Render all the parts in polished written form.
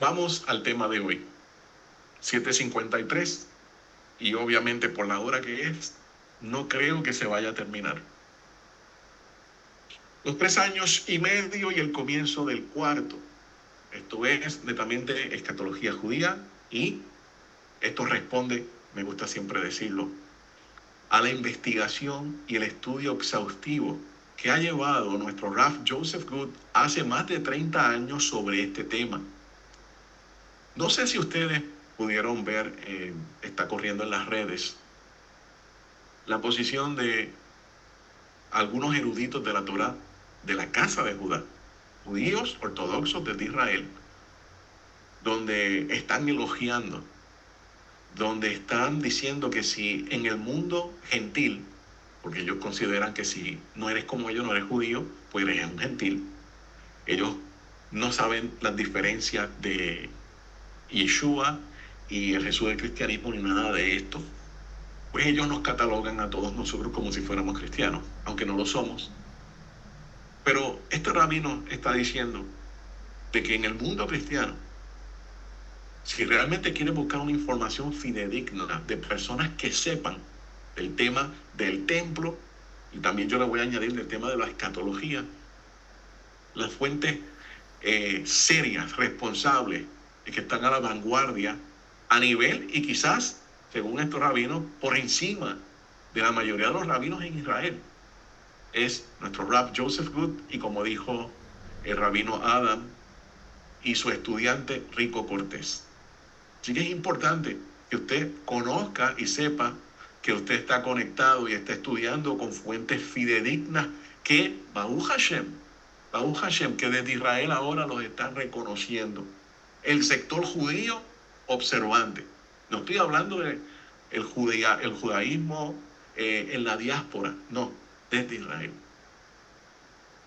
Vamos al tema de hoy, 7:53, y obviamente por la hora que es, no creo que se vaya a terminar. Los 3 años y medio y el comienzo del cuarto. Esto es netamente escatología judía y esto responde, me gusta siempre decirlo, a la investigación y el estudio exhaustivo que ha llevado nuestro Rav Joseph Good hace más de 30 años sobre este tema. No sé si ustedes pudieron ver, está corriendo en las redes, la posición de algunos eruditos de la Torá de la casa de Judá, judíos ortodoxos desde Israel, donde están elogiando, donde están diciendo que si en el mundo gentil, porque ellos consideran que si no eres como ellos, no eres judío, pues eres un gentil. Ellos no saben las diferencias de Yeshua y el Jesús del cristianismo ni nada de esto. Pues ellos nos catalogan a todos nosotros como si fuéramos cristianos, aunque no lo somos. Pero este rabino está diciendo de que en el mundo cristiano, si realmente quiere buscar una información fidedigna de personas que sepan el tema del templo, y también yo le voy a añadir el tema de la escatología, las fuentes serias, responsables, y que están a la vanguardia a nivel y quizás, según estos rabinos, por encima de la mayoría de los rabinos en Israel, es nuestro Rav Joseph Good y, como dijo el rabino Adam, y su estudiante Rico Cortés. Así que es importante que usted conozca y sepa que usted está conectado y está estudiando con fuentes fidedignas que Baruch Hashem, que desde Israel ahora los están reconociendo. El sector judío observante. No estoy hablando de el judaísmo en la diáspora, no, desde Israel.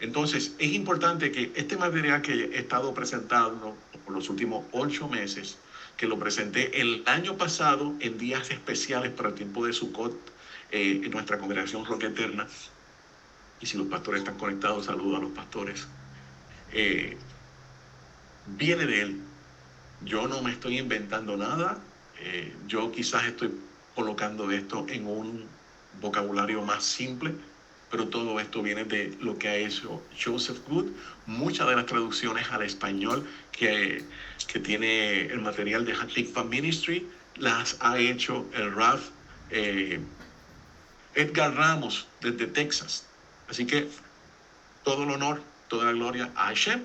Entonces, es importante que este material que he estado presentando por los últimos 8 meses, que lo presenté el año pasado en días especiales para el tiempo de Sukkot, en nuestra congregación Roca Eterna, y si los pastores están conectados, saludo a los pastores, viene de él. Yo no me estoy inventando nada, yo quizás estoy colocando esto en un vocabulario más simple, pero todo esto viene de lo que ha hecho Joseph Good. Muchas de las traducciones al español que tiene el material de Hatikva Ministry las ha hecho el Rav Edgar Ramos desde Texas. Así que todo el honor, toda la gloria a Hashem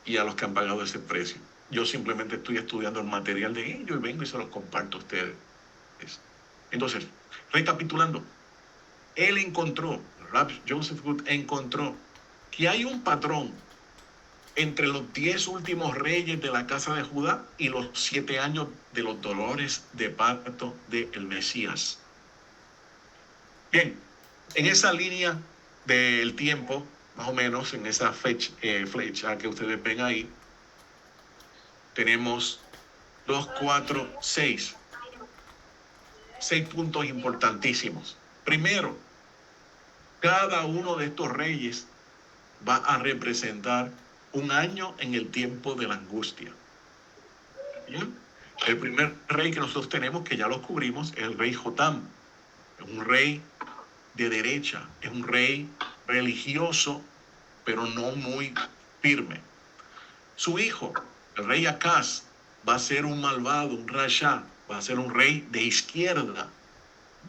y a los que han pagado ese precio. Yo simplemente estoy estudiando el material de ellos y vengo y se los comparto a ustedes. Entonces, recapitulando, él encontró, Rav Joseph Good encontró que hay un patrón entre los 10 últimos reyes de la casa de Judá y los 7 años de los dolores de parto del Mesías. Bien, en esa línea del tiempo, más o menos, en esa flecha que ustedes ven ahí, tenemos 2, 4, 6 puntos importantísimos. Primero, cada uno de estos reyes va a representar un año en el tiempo de la angustia. ¿Bien? El primer rey que nosotros tenemos, que ya lo cubrimos, es el rey Jotam. Es un rey de derecha, es un rey religioso, pero no muy firme. Su hijo, el rey Acaz, va a ser un malvado, un rasha, va a ser un rey de izquierda,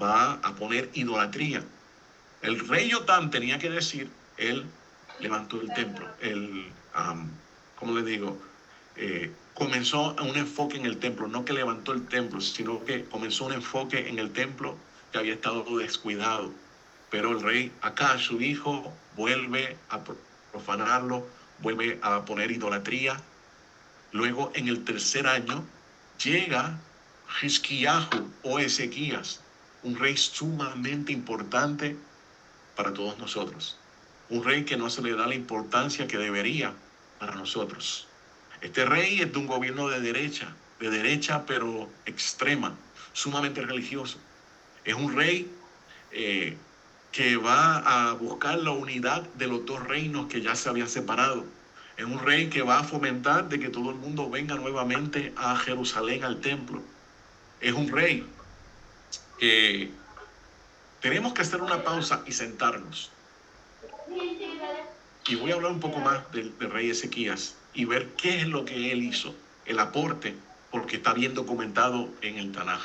va a poner idolatría. El rey Yotam tenía que decir, él levantó el templo, ¿cómo le digo? Comenzó un enfoque en el templo, no que levantó el templo, sino que comenzó un enfoque en el templo que había estado descuidado. Pero el rey Acaz, su hijo, vuelve a profanarlo, vuelve a poner idolatría. Luego, en el tercer año, llega Hizkiyahu o Ezequías, un rey sumamente importante para todos nosotros. Un rey que no se le da la importancia que debería para nosotros. Este rey es de un gobierno de derecha pero extrema, sumamente religioso. Es un rey que va a buscar la unidad de los dos reinos que ya se habían separado. Es un rey que va a fomentar de que todo el mundo venga nuevamente a Jerusalén, al templo. Es un rey que tenemos que hacer una pausa y sentarnos. Y voy a hablar un poco más del rey Ezequías y ver qué es lo que él hizo, el aporte, porque está bien documentado en el Tanaj.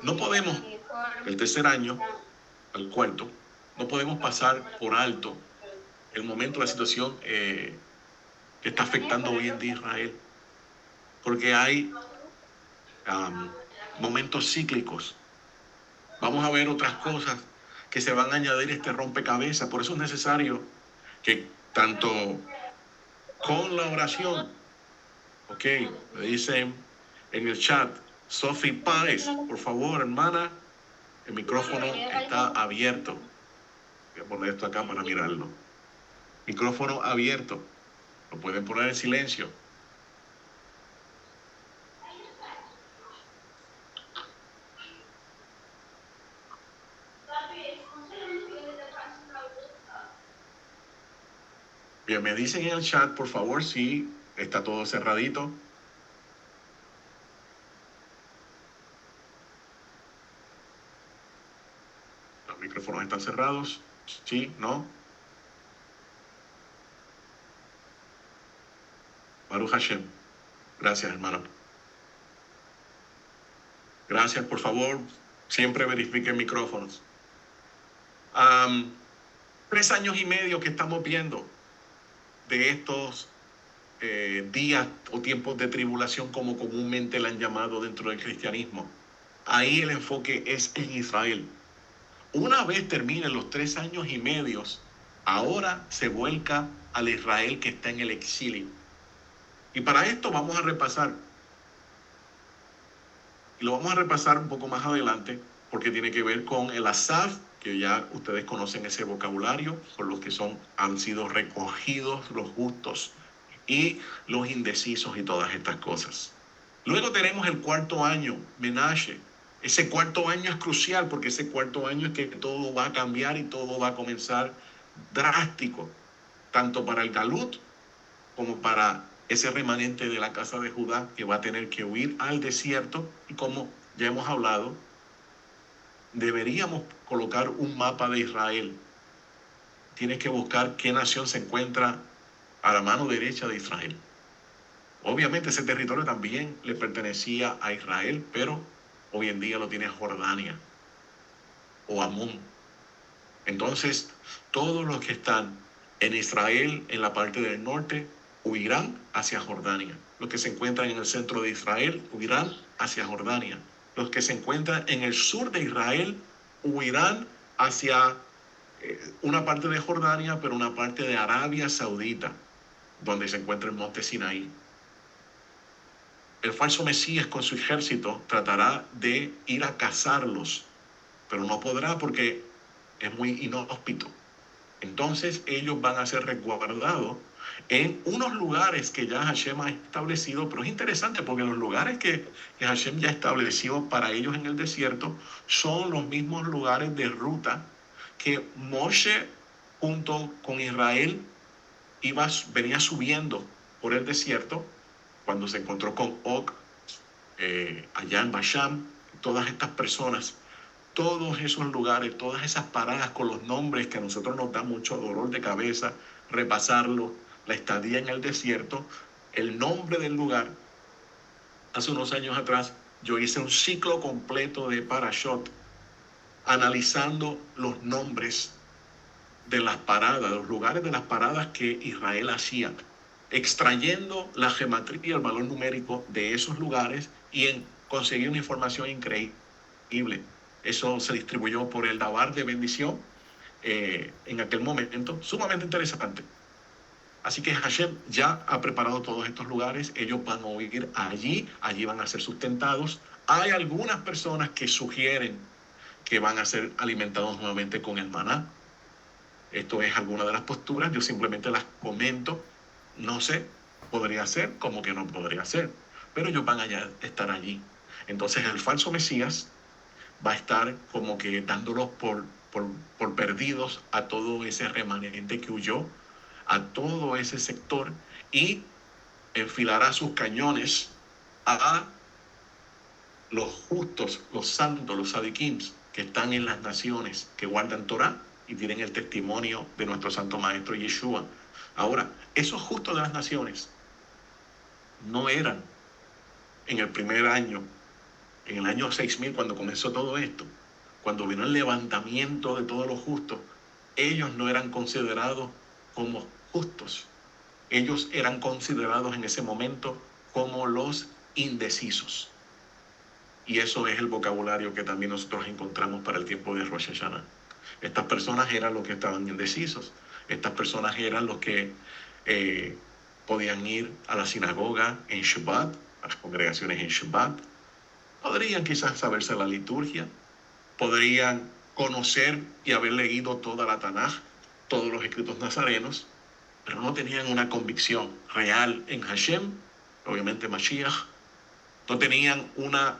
No podemos, el tercer año al cuarto, no podemos pasar por alto el momento, la situación que está afectando hoy en día Israel, porque hay momentos cíclicos. Vamos a ver otras cosas que se van a añadir a este rompecabezas. Por eso es necesario que tanto con la oración, ok, me dicen en el chat, Sophie Páez, por favor, hermana, el micrófono está abierto. Voy a poner esto acá para mirarlo. Micrófono abierto. Lo pueden poner en silencio. Bien, me dicen en el chat, por favor, si está todo cerradito. Los micrófonos están cerrados. ¿Sí? ¿No? Baruch Hashem. Gracias, hermano. Gracias, por favor. Siempre verifiquen micrófonos. 3 años y medio que estamos viendo de estos días o tiempos de tribulación, como comúnmente le han llamado dentro del cristianismo. Ahí el enfoque es en Israel. Una vez terminen los 3 años y medio, ahora se vuelca al Israel que está en el exilio. Y para esto vamos a repasar, y lo vamos a repasar un poco más adelante, porque tiene que ver con el Asaf, que ya ustedes conocen ese vocabulario, con los que han sido recogidos los justos y los indecisos y todas estas cosas. Luego tenemos el cuarto año, Menashe. Ese cuarto año es crucial porque ese cuarto año es que todo va a cambiar y todo va a comenzar drástico, tanto para el Galut como para ese remanente de la casa de Judá que va a tener que huir al desierto. Y como ya hemos hablado, deberíamos colocar un mapa de Israel. Tienes que buscar qué nación se encuentra a la mano derecha de Israel. Obviamente ese territorio también le pertenecía a Israel, pero hoy en día lo tiene Jordania o Amón. Entonces, todos los que están en Israel, en la parte del norte, huirán hacia Jordania. Los que se encuentran en el centro de Israel huirán hacia Jordania. Los que se encuentran en el sur de Israel huirán hacia una parte de Jordania, pero una parte de Arabia Saudita, donde se encuentra el monte Sinaí. El falso Mesías con su ejército tratará de ir a cazarlos, pero no podrá porque es muy inhóspito. Entonces ellos van a ser resguardados en unos lugares que ya Hashem ha establecido, pero es interesante porque los lugares que Hashem ya estableció para ellos en el desierto son los mismos lugares de ruta que Moshe junto con Israel venía subiendo por el desierto cuando se encontró con Og, allá en Basham. Todas estas personas, todos esos lugares, todas esas paradas con los nombres que a nosotros nos da mucho dolor de cabeza repasarlo, la estadía en el desierto, el nombre del lugar. Hace unos años atrás yo hice un ciclo completo de Parashot analizando los nombres de las paradas, los lugares de las paradas que Israel hacía, extrayendo la gematría, el valor numérico de esos lugares y conseguir una información increíble. Eso se distribuyó por el Dabar de bendición en aquel momento, sumamente interesante. Así que Hashem ya ha preparado todos estos lugares, ellos van a ir allí van a ser sustentados. Hay algunas personas que sugieren que van a ser alimentados nuevamente con el maná. Esto es alguna de las posturas, yo simplemente las comento. No sé, podría ser como que no podría ser, pero ellos van a estar allí. Entonces el falso Mesías va a estar como que dándolos por perdidos a todo ese remanente que huyó a todo ese sector y enfilará sus cañones a los justos, los santos, los sadiquims, que están en las naciones, que guardan Torah y tienen el testimonio de nuestro Santo Maestro Yeshua. Ahora, esos justos de las naciones no eran en el primer año, en el año 6000, cuando comenzó todo esto, cuando vino el levantamiento de todos los justos, ellos no eran considerados como justos. Ellos eran considerados en ese momento como los indecisos. Y eso es el vocabulario que también nosotros encontramos para el tiempo de Rosh Hashanah. Estas personas eran los que estaban indecisos. Estas personas eran los que podían ir a la sinagoga en Shabbat, a las congregaciones en Shabbat. Podrían quizás saberse la liturgia. Podrían conocer y haber leído toda la Tanaj, todos los escritos nazarenos, pero no tenían una convicción real en Hashem, obviamente Mashiach. No tenían una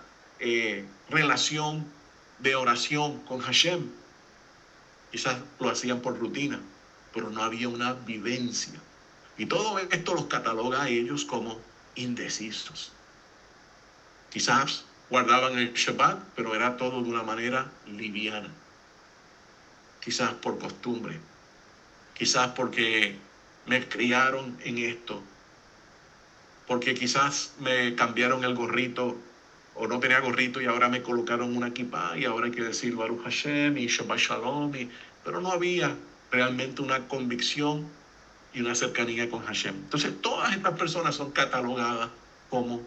relación de oración con Hashem. Quizás lo hacían por rutina, pero no había una vivencia. Y todo esto los cataloga a ellos como indecisos. Quizás guardaban el Shabbat, pero era todo de una manera liviana. Quizás por costumbre. Quizás porque me criaron en esto. Porque quizás me cambiaron el gorrito o no tenía gorrito y ahora me colocaron una kippah y ahora hay que decir Baruch Hashem y Shabbat Shalom. Pero no había realmente una convicción y una cercanía con Hashem. Entonces todas estas personas son catalogadas como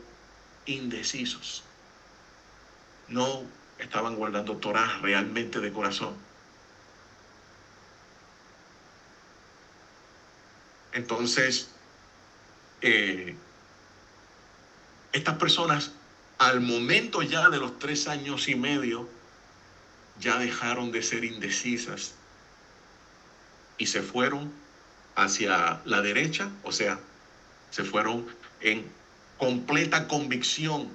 indecisos. No estaban guardando Torah realmente de corazón. Entonces, estas personas, al momento ya de los 3 años y medio, ya dejaron de ser indecisas y se fueron hacia la derecha, o sea, se fueron en completa convicción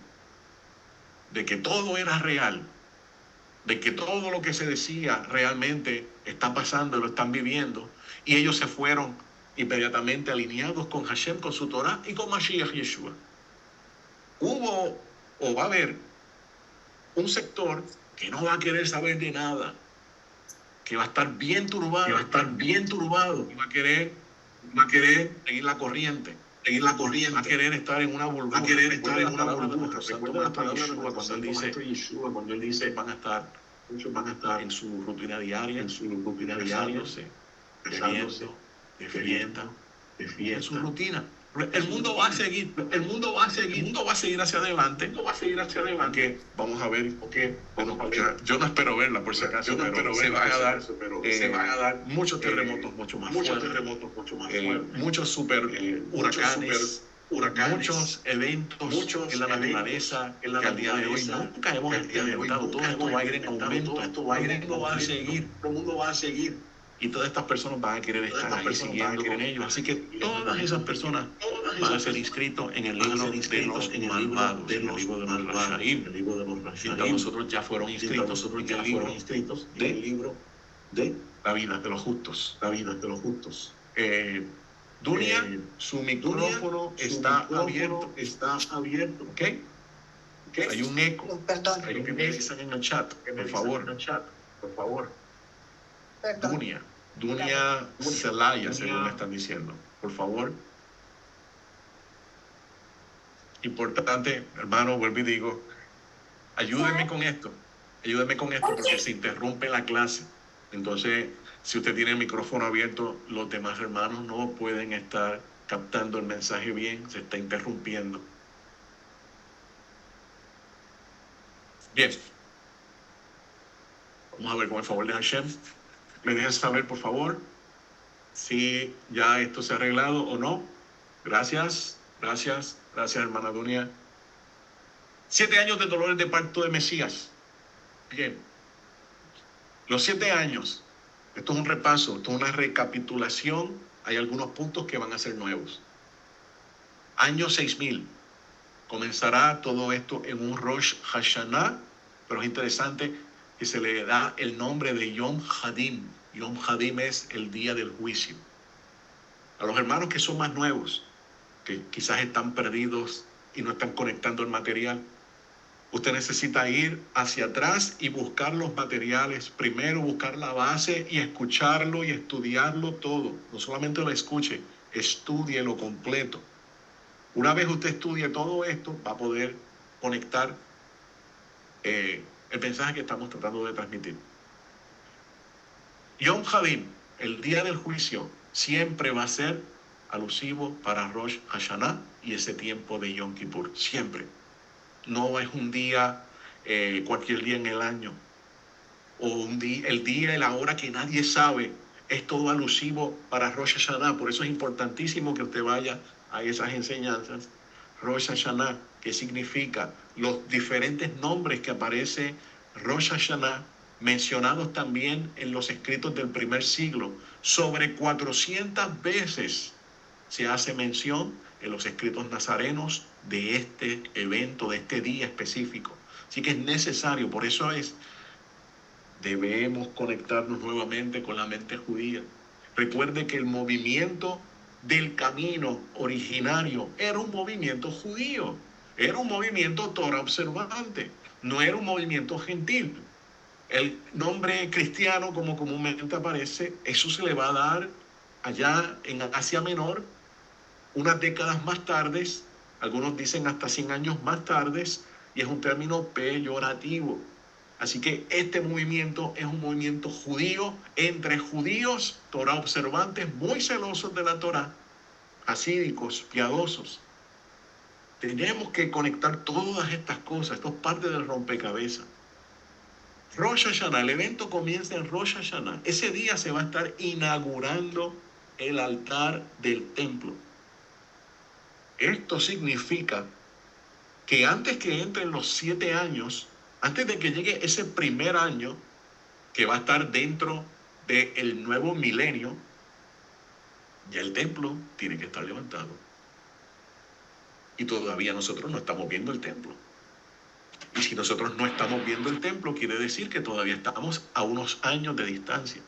de que todo era real, de que todo lo que se decía realmente está pasando, lo están viviendo, y ellos se fueron inmediatamente alineados con Hashem, con su Torah y con Mashiach Yeshua. Hubo o va a haber un sector que no va a querer saber de nada, que va a estar bien turbado, y va a querer seguir la corriente, va a querer estar en una burbuja, recuerda la palabra de Yeshua cuando él dice van a estar en su rutina diaria, bebiendo, de fiesta, en su rutina. El mundo va a seguir hacia adelante, porque vamos a ver, yo no espero verla por si acaso, pero se van a dar muchos terremotos mucho más fuertes, muchos super huracanes, muchos eventos en la naturaleza, que al día de hoy nunca hemos experimentado. Todo esto va a ir en aumento, el mundo va a seguir. Y todas estas personas van a querer estar ahí siguiendo con ellos. Así que todas esas personas van a ser inscritos en el libro de los malvados, en el libro de los Rashaim. Nosotros ya fueron inscritos en el libro de la vida de los justos. Dunia, su micrófono está abierto. ¿Ok? Hay un eco. Perdón. Hay que me dicen en el chat, por favor. Dunia Celaya, según me están diciendo. Por favor. Importante, hermano, vuelvo y digo, ayúdenme con esto, porque se interrumpe la clase. Entonces, si usted tiene el micrófono abierto, los demás hermanos no pueden estar captando el mensaje bien, se está interrumpiendo. Bien. Vamos a ver, con el favor de Hashem, me dejan saber, por favor, si ya esto se ha arreglado o no. Gracias, hermana Dunia. 7 años de dolores de parto de Mesías. Bien. Los 7 años, esto es un repaso, esto es una recapitulación. Hay algunos puntos que van a ser nuevos. Año 6000. Comenzará todo esto en un Rosh Hashanah, pero es interesante que se le da el nombre de Yom Hadim. Yom Hadim es el día del juicio. A los hermanos que son más nuevos, que quizás están perdidos y no están conectando el material, usted necesita ir hacia atrás y buscar los materiales. Primero buscar la base y escucharlo y estudiarlo todo. No solamente lo escuche, estúdielo completo. Una vez usted estudie todo esto, va a poder conectar el mensaje que estamos tratando de transmitir. Yom Hadim, el día del juicio, siempre va a ser alusivo para Rosh Hashanah y ese tiempo de Yom Kippur. Siempre. No es un día, cualquier día en el año, o el día y la hora que nadie sabe. Es todo alusivo para Rosh Hashanah. Por eso es importantísimo que usted vaya a esas enseñanzas. Rosh Hashanah, que significa los diferentes nombres que aparece Rosh Hashanah, mencionados también en los escritos del primer siglo. Sobre 400 veces se hace mención en los escritos nazarenos de este evento, de este día específico. Así que es necesario, por eso debemos conectarnos nuevamente con la mente judía. Recuerde que el movimiento del camino originario era un movimiento judío, era un movimiento Torah observante, no era un movimiento gentil. El nombre cristiano, como comúnmente aparece, eso se le va a dar allá en Asia Menor, unas décadas más tarde, algunos dicen hasta 100 años más tarde, y es un término peyorativo. Así que este movimiento es un movimiento judío entre judíos, Torah observantes, muy celosos de la Torah, hasídicos, piadosos. Tenemos que conectar todas estas cosas, esto es parte del rompecabezas. Rosh Hashanah, el evento comienza en Rosh Hashanah. Ese día se va a estar inaugurando el altar del templo. Esto significa que antes que entren los 7 años, antes de que llegue ese primer año, que va a estar dentro del nuevo milenio, ya el templo tiene que estar levantado. Y todavía nosotros no estamos viendo el templo. Y si nosotros no estamos viendo el templo, quiere decir que todavía estamos a unos años de distancia.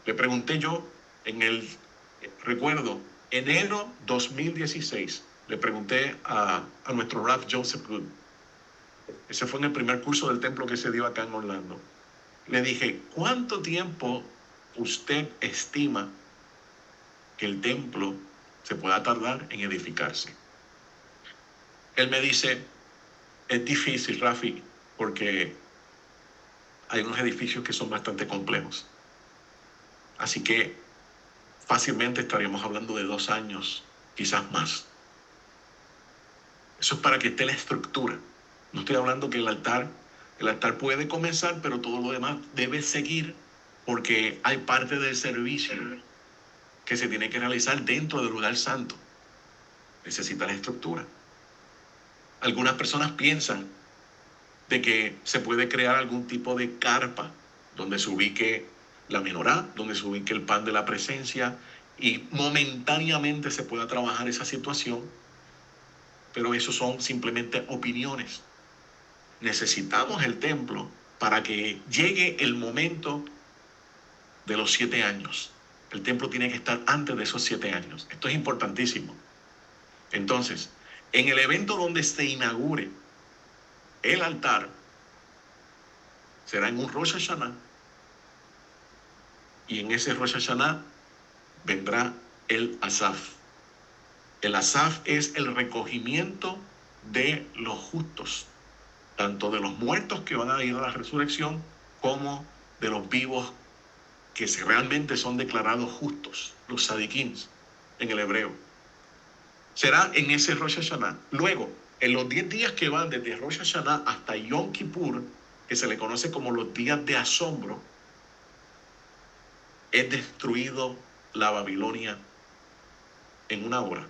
Le pregunté yo recuerdo, enero 2016, le pregunté a nuestro Rav Joseph Good. Ese fue en el primer curso del templo que se dio acá en Orlando. Le dije, ¿cuánto tiempo usted estima que el templo se pueda tardar en edificarse? Él me dice, es difícil, Rafi, porque hay unos edificios que son bastante complejos. Así que fácilmente estaríamos hablando de 2 años, quizás más. Eso es para que esté la estructura. No estoy hablando que el altar puede comenzar, pero todo lo demás debe seguir, porque hay parte del servicio que se tiene que realizar dentro del lugar santo. Necesita la estructura. Algunas personas piensan de que se puede crear algún tipo de carpa donde se ubique la menorá, donde se ubique el pan de la presencia y momentáneamente se pueda trabajar esa situación, pero eso son simplemente opiniones. Necesitamos el templo para que llegue el momento de los 7 años. El templo tiene que estar antes de esos 7 años. Esto es importantísimo. Entonces, en el evento donde se inaugure el altar, será en un Rosh Hashanah. Y en ese Rosh Hashanah vendrá el Asaf. El Asaf es el recogimiento de los justos, tanto de los muertos que van a ir a la resurrección, como de los vivos que realmente son declarados justos, los tzadikins en el hebreo. Será en ese Rosh Hashanah. Luego, en los 10 días que van desde Rosh Hashanah hasta Yom Kippur, que se le conoce como los días de asombro, es destruido la Babilonia en una hora.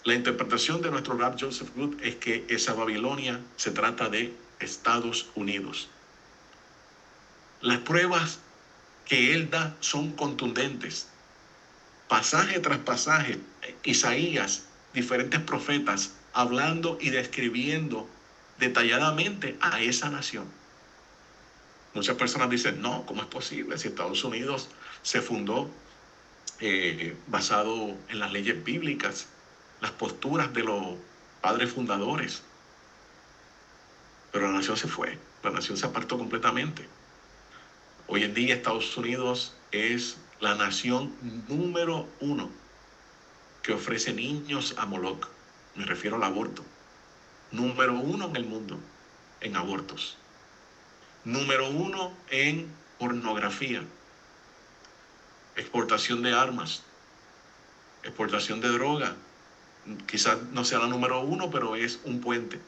La interpretación de nuestro Rav Joseph Good es que esa Babilonia se trata de Estados Unidos. Las pruebas que él da son contundentes. Pasaje tras pasaje, Isaías, diferentes profetas, hablando y describiendo detalladamente a esa nación. Muchas personas dicen, no, ¿cómo es posible si Estados Unidos se fundó basado en las leyes bíblicas, las posturas de los padres fundadores. Pero la nación se fue, la nación se apartó completamente. Hoy en día Estados Unidos es la nación número 1 que ofrece niños a Moloch. Me refiero al aborto. Número 1 en el mundo en abortos. Número 1 en pornografía, exportación de armas, exportación de droga. Quizás no sea la número 1, pero es un puente.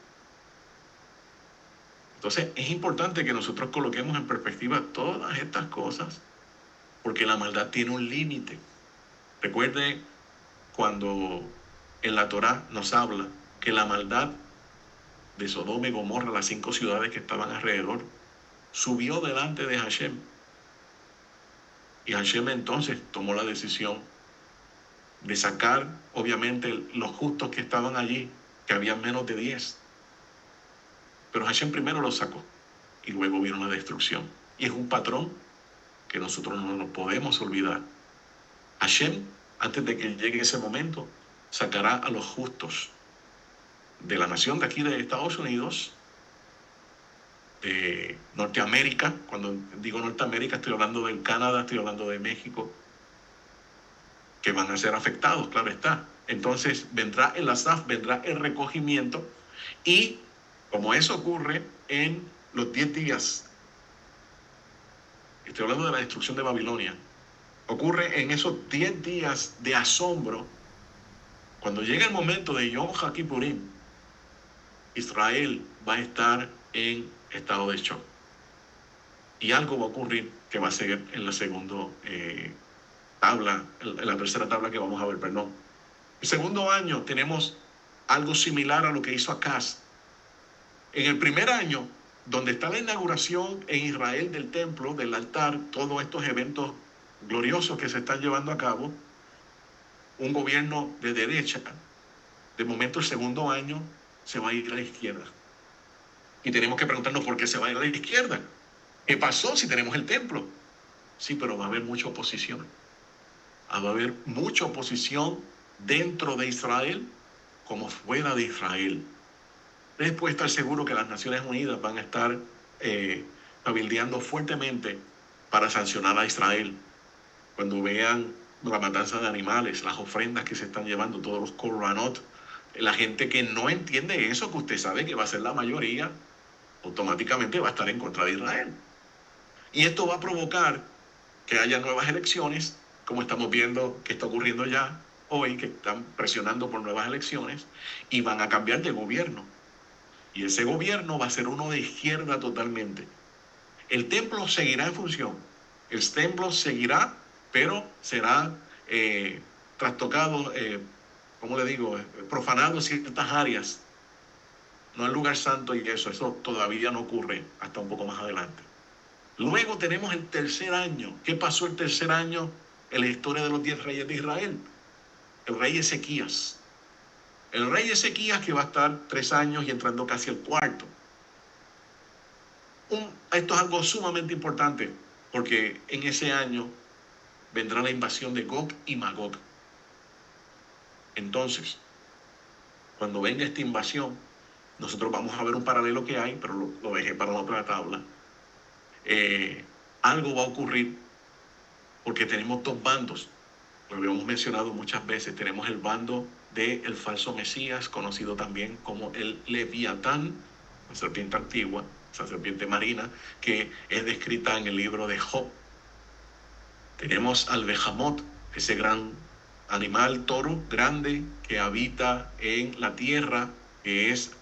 Entonces es importante que nosotros coloquemos en perspectiva todas estas cosas, porque la maldad tiene un límite. Recuerde cuando en la Torá nos habla que la maldad de Sodoma y Gomorra, las 5 ciudades que estaban alrededor, subió delante de Hashem. Y Hashem entonces tomó la decisión de sacar, obviamente, los justos que estaban allí, que había menos de 10. Pero Hashem primero los sacó y luego vino la destrucción. Y es un patrón que nosotros no nos podemos olvidar. Hashem, antes de que llegue ese momento, sacará a los justos de la nación de aquí de Estados Unidos, de Norteamérica. Cuando digo Norteamérica estoy hablando del Canadá, estoy hablando de México, que van a ser afectados, claro está. Entonces vendrá el Asaf, vendrá el recogimiento, y como eso ocurre en los 10 días, estoy hablando de la destrucción de Babilonia, ocurre en esos 10 días de asombro, cuando llega el momento de Yom HaKippurim, Israel va a estar en estado de shock. Y algo va a ocurrir que va a ser en la segunda tabla, en la tercera tabla que vamos a ver, perdón. El segundo año tenemos algo similar a lo que hizo Acaz. En el primer año, donde está la inauguración en Israel del templo, del altar, todos estos eventos gloriosos que se están llevando a cabo, un gobierno de derecha, de momento el segundo año se va a ir a la izquierda. Y tenemos que preguntarnos por qué se va a ir a la izquierda. ¿Qué pasó si tenemos el templo? Sí, pero va a haber mucha oposición. Va a haber mucha oposición dentro de Israel como fuera de Israel. Ustedes pueden estar seguros que las Naciones Unidas van a estar cabildeando fuertemente para sancionar a Israel. Cuando vean la matanza de animales, las ofrendas que se están llevando, todos los korbanot, la gente que no entiende eso, que usted sabe que va a ser la mayoría, automáticamente va a estar en contra de Israel. Y esto va a provocar que haya nuevas elecciones, como estamos viendo que está ocurriendo ya hoy, que están presionando por nuevas elecciones, y van a cambiar de gobierno. Y ese gobierno va a ser uno de izquierda totalmente. El templo seguirá en función. El templo seguirá, pero será trastocado, ¿cómo le digo? Profanado en ciertas áreas. No el lugar santo y eso todavía no ocurre hasta un poco más adelante. Luego tenemos el tercer año. ¿Qué pasó el tercer año en la historia de los 10 reyes de Israel? El rey Ezequías. El rey Ezequías, que va a estar 3 años y entrando casi el cuarto. Esto es algo sumamente importante, porque en ese año vendrá la invasión de Gog y Magog. Entonces, cuando venga esta invasión, nosotros vamos a ver un paralelo que hay, pero lo dejé para la otra tabla. Algo va a ocurrir, porque tenemos 2 bandos. Lo habíamos mencionado muchas veces. Tenemos el bando del falso Mesías, conocido también como el Leviatán, la serpiente antigua, esa serpiente marina, que es descrita en el libro de Job. Tenemos al Behamot, ese gran animal, toro grande que habita en la tierra, que es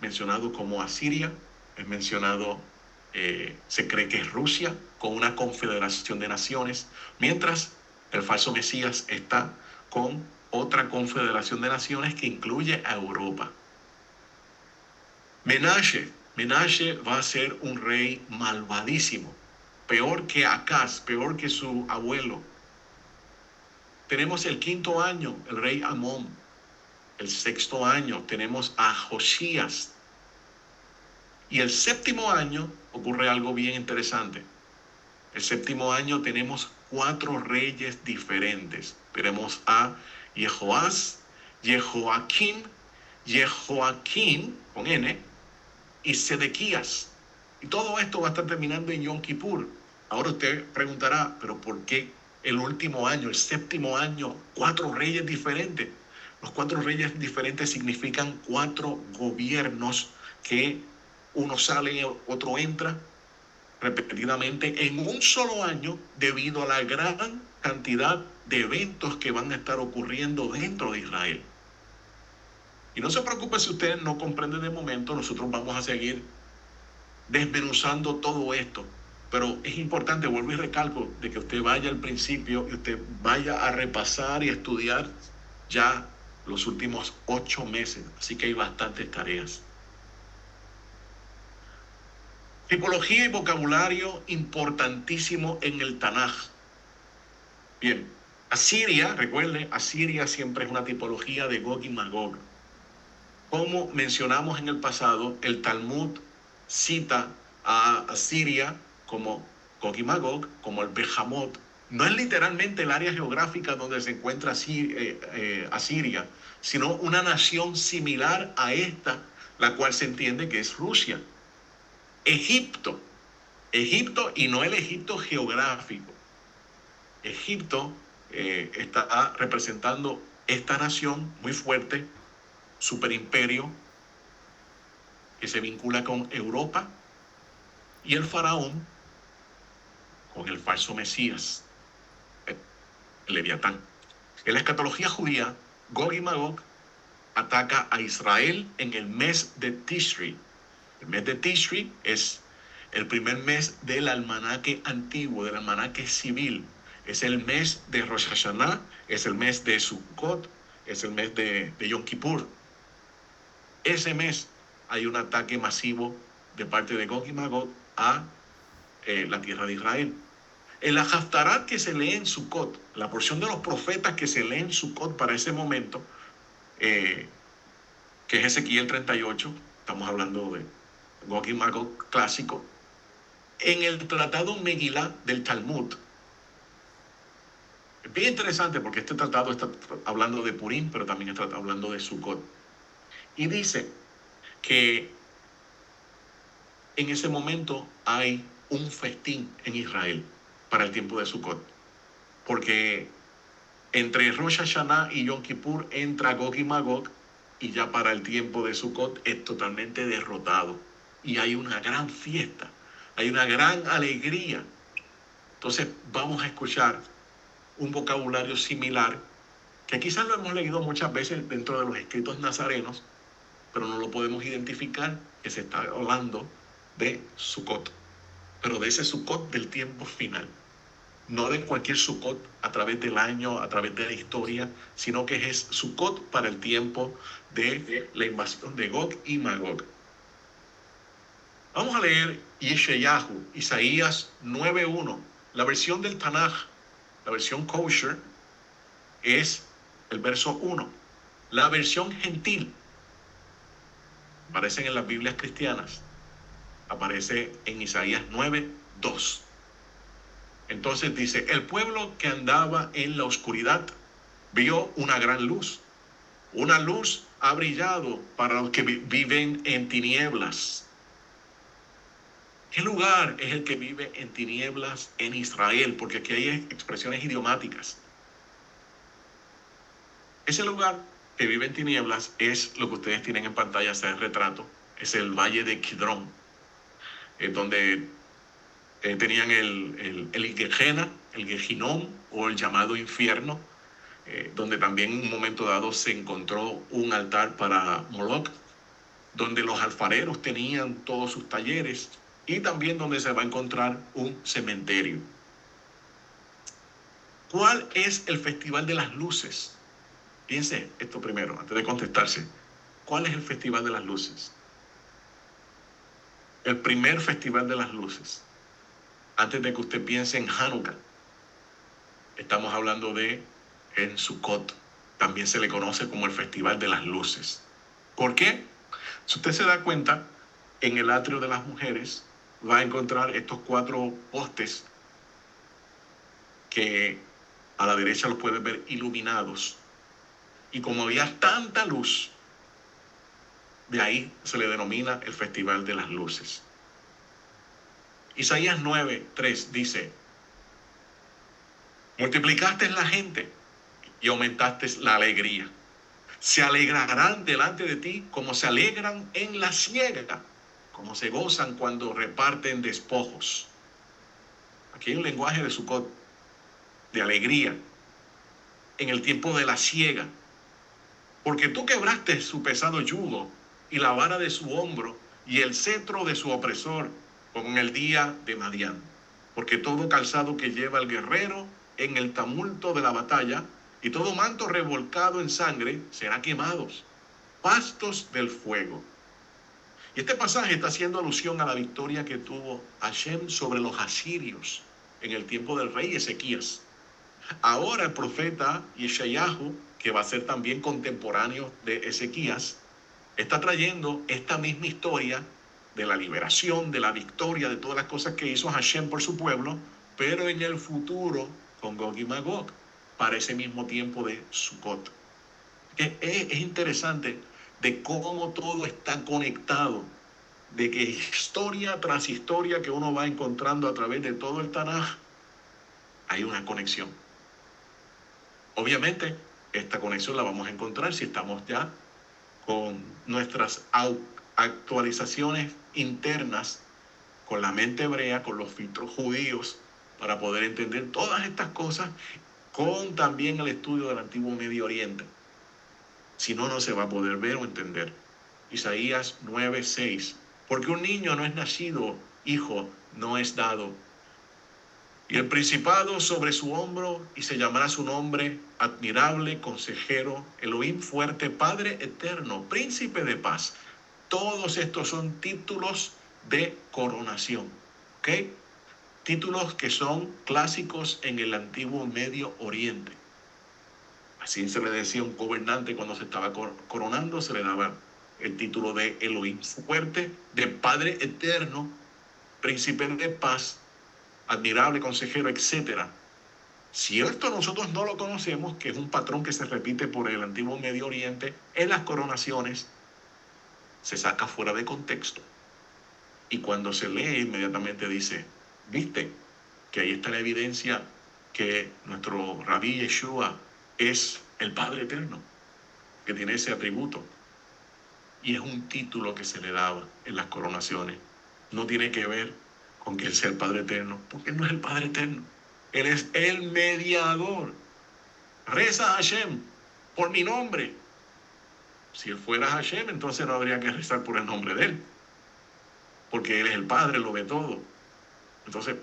mencionado como Asiria, es mencionado, se cree que es Rusia, con una confederación de naciones, mientras el falso Mesías está con otra confederación de naciones que incluye a Europa. Menashe va a ser un rey malvadísimo, peor que Acaz, peor que su abuelo. Tenemos el 5.º año, el rey Amón. El 6.º año tenemos a Josías. Y el 7.º año ocurre algo bien interesante. El 7.º año tenemos 4 reyes diferentes. Tenemos a Jehoás, Jehoaquín, Jehoaquín, con N, y Sedequías. Y todo esto va a estar terminando en Yom Kippur. Ahora usted preguntará, ¿pero por qué el último año, el 7º año, 4 reyes diferentes? Los 4 reyes diferentes significan 4 gobiernos que uno sale y otro entra repetidamente en un solo año debido a la gran cantidad de eventos que van a estar ocurriendo dentro de Israel. Y no se preocupe si usted no comprende de momento, nosotros vamos a seguir desmenuzando todo esto. Pero es importante, vuelvo y recalco, de que usted vaya al principio y usted vaya a repasar y estudiar ya los últimos 8 meses. Así que hay bastantes tareas. Tipología y vocabulario importantísimo en el Tanaj. Bien, Asiria, recuerde, Asiria siempre es una tipología de Gog y Magog. Como mencionamos en el pasado, el Talmud cita a Asiria como Gog y Magog, como el Behamot. No es literalmente el área geográfica donde se encuentra Asiria, sino una nación similar a esta, la cual se entiende que es Rusia. Egipto, Egipto y no el Egipto geográfico. Egipto está representando esta nación muy fuerte, superimperio, que se vincula con Europa, y el faraón con el falso Mesías, el Leviatán. En la escatología judía, Gog y Magog ataca a Israel en el mes de Tishri. El mes de Tishri es el primer mes del almanaque antiguo, del almanaque civil. Es el mes de Rosh Hashanah, es el mes de Sukkot, es el mes de Yom Kippur. Ese mes hay un ataque masivo de parte de Gog y Magog a la tierra de Israel. En la Haftarat que se lee en Sukkot, la porción de los profetas que se lee en Sukkot para ese momento, que es Ezequiel 38, estamos hablando de Gog y Magog clásico, en el tratado Megilá del Talmud. Es bien interesante porque este tratado está hablando de Purim, pero también está hablando de Sukkot. Y dice que en ese momento hay un festín en Israel para el tiempo de Sukkot, porque entre Rosh Hashanah y Yom Kippur entra Gog y Magog, y ya para el tiempo de Sukkot es totalmente derrotado. Y hay una gran fiesta, hay una gran alegría. Entonces vamos a escuchar un vocabulario similar, que quizás lo hemos leído muchas veces dentro de los escritos nazarenos, pero no lo podemos identificar, que se está hablando de Sukkot, pero de ese Sukkot del tiempo final. No de cualquier Sukkot a través del año, a través de la historia, sino que es Sukkot para el tiempo de la invasión de Gog y Magog. Vamos a leer Yeshayahu, Isaías 9:1. La versión del Tanaj, la versión kosher, es el verso 1. La versión gentil, aparecen en las Biblias cristianas, aparece en Isaías 9:2. Entonces dice, el pueblo que andaba en la oscuridad vio una gran luz. Una luz ha brillado para los que viven en tinieblas. ¿Qué lugar es el que vive en tinieblas en Israel? Porque aquí hay expresiones idiomáticas. Ese lugar que vive en tinieblas es lo que ustedes tienen en pantalla, ese retrato. Es el valle de Kidrón, donde tenían el Gehenna, el Gehinnom o el llamado infierno, donde también en un momento dado se encontró un altar para Moloch, donde los alfareros tenían todos sus talleres, y también donde se va a encontrar un cementerio. ¿Cuál es el Festival de las Luces? Piense esto primero, antes de contestarse. ¿Cuál es el Festival de las Luces? El primer Festival de las Luces. Antes de que usted piense en Hanukkah, estamos hablando de en Sukkot. También se le conoce como el Festival de las Luces. ¿Por qué? Si usted se da cuenta, en el atrio de las mujeres va a encontrar estos 4 postes que a la derecha los puedes ver iluminados. Y como había tanta luz, de ahí se le denomina el Festival de las Luces. Isaías 9:3 dice: multiplicaste la gente y aumentaste la alegría. Se alegrarán delante de ti como se alegran en la siega, como se gozan cuando reparten despojos. Aquí hay un lenguaje de Sukkot, de alegría, en el tiempo de la siega. Porque tú quebraste su pesado yugo y la vara de su hombro y el cetro de su opresor con el día de Madián. Porque todo calzado que lleva el guerrero en el tumulto de la batalla y todo manto revolcado en sangre será quemados, pastos del fuego. Y este pasaje está haciendo alusión a la victoria que tuvo Hashem sobre los asirios en el tiempo del rey Ezequías. Ahora el profeta Yeshayahu, que va a ser también contemporáneo de Ezequías, está trayendo esta misma historia de la liberación, de la victoria, de todas las cosas que hizo Hashem por su pueblo, pero en el futuro con Gog y Magog, para ese mismo tiempo de Sukkot. Es interesante de cómo todo está conectado, de que historia tras historia que uno va encontrando a través de todo el Tanaj, hay una conexión. Obviamente, esta conexión la vamos a encontrar si estamos ya con nuestras actualizaciones internas, con la mente hebrea, con los filtros judíos, para poder entender todas estas cosas, con también el estudio del antiguo Medio Oriente. Si no, no se va a poder ver o entender. Isaías 9:6. Porque un niño no es nacido, hijo no es dado. Y el principado sobre su hombro, y se llamará su nombre admirable, consejero, Elohim fuerte, Padre eterno, príncipe de paz. Todos estos son títulos de coronación, ¿ok? Títulos que son clásicos en el antiguo Medio Oriente. Así se le decía a un gobernante cuando se estaba coronando, se le daba el título de Elohim fuerte, de Padre eterno, príncipe de paz, admirable, consejero, etc. Si esto nosotros no lo conocemos, que es un patrón que se repite por el antiguo Medio Oriente, en las coronaciones se saca fuera de contexto. Y cuando se lee, inmediatamente dice, ¿viste? Que ahí está la evidencia que nuestro Rabí Yeshua es el Padre Eterno, que tiene ese atributo. Y es un título que se le daba en las coronaciones. No tiene que ver con que Él sea el Padre Eterno, porque Él no es el Padre Eterno. Él es el mediador. Reza a Hashem por mi nombre. Si Él fuera Hashem, entonces no habría que rezar por el nombre de Él, porque Él es el Padre, lo ve todo. Entonces,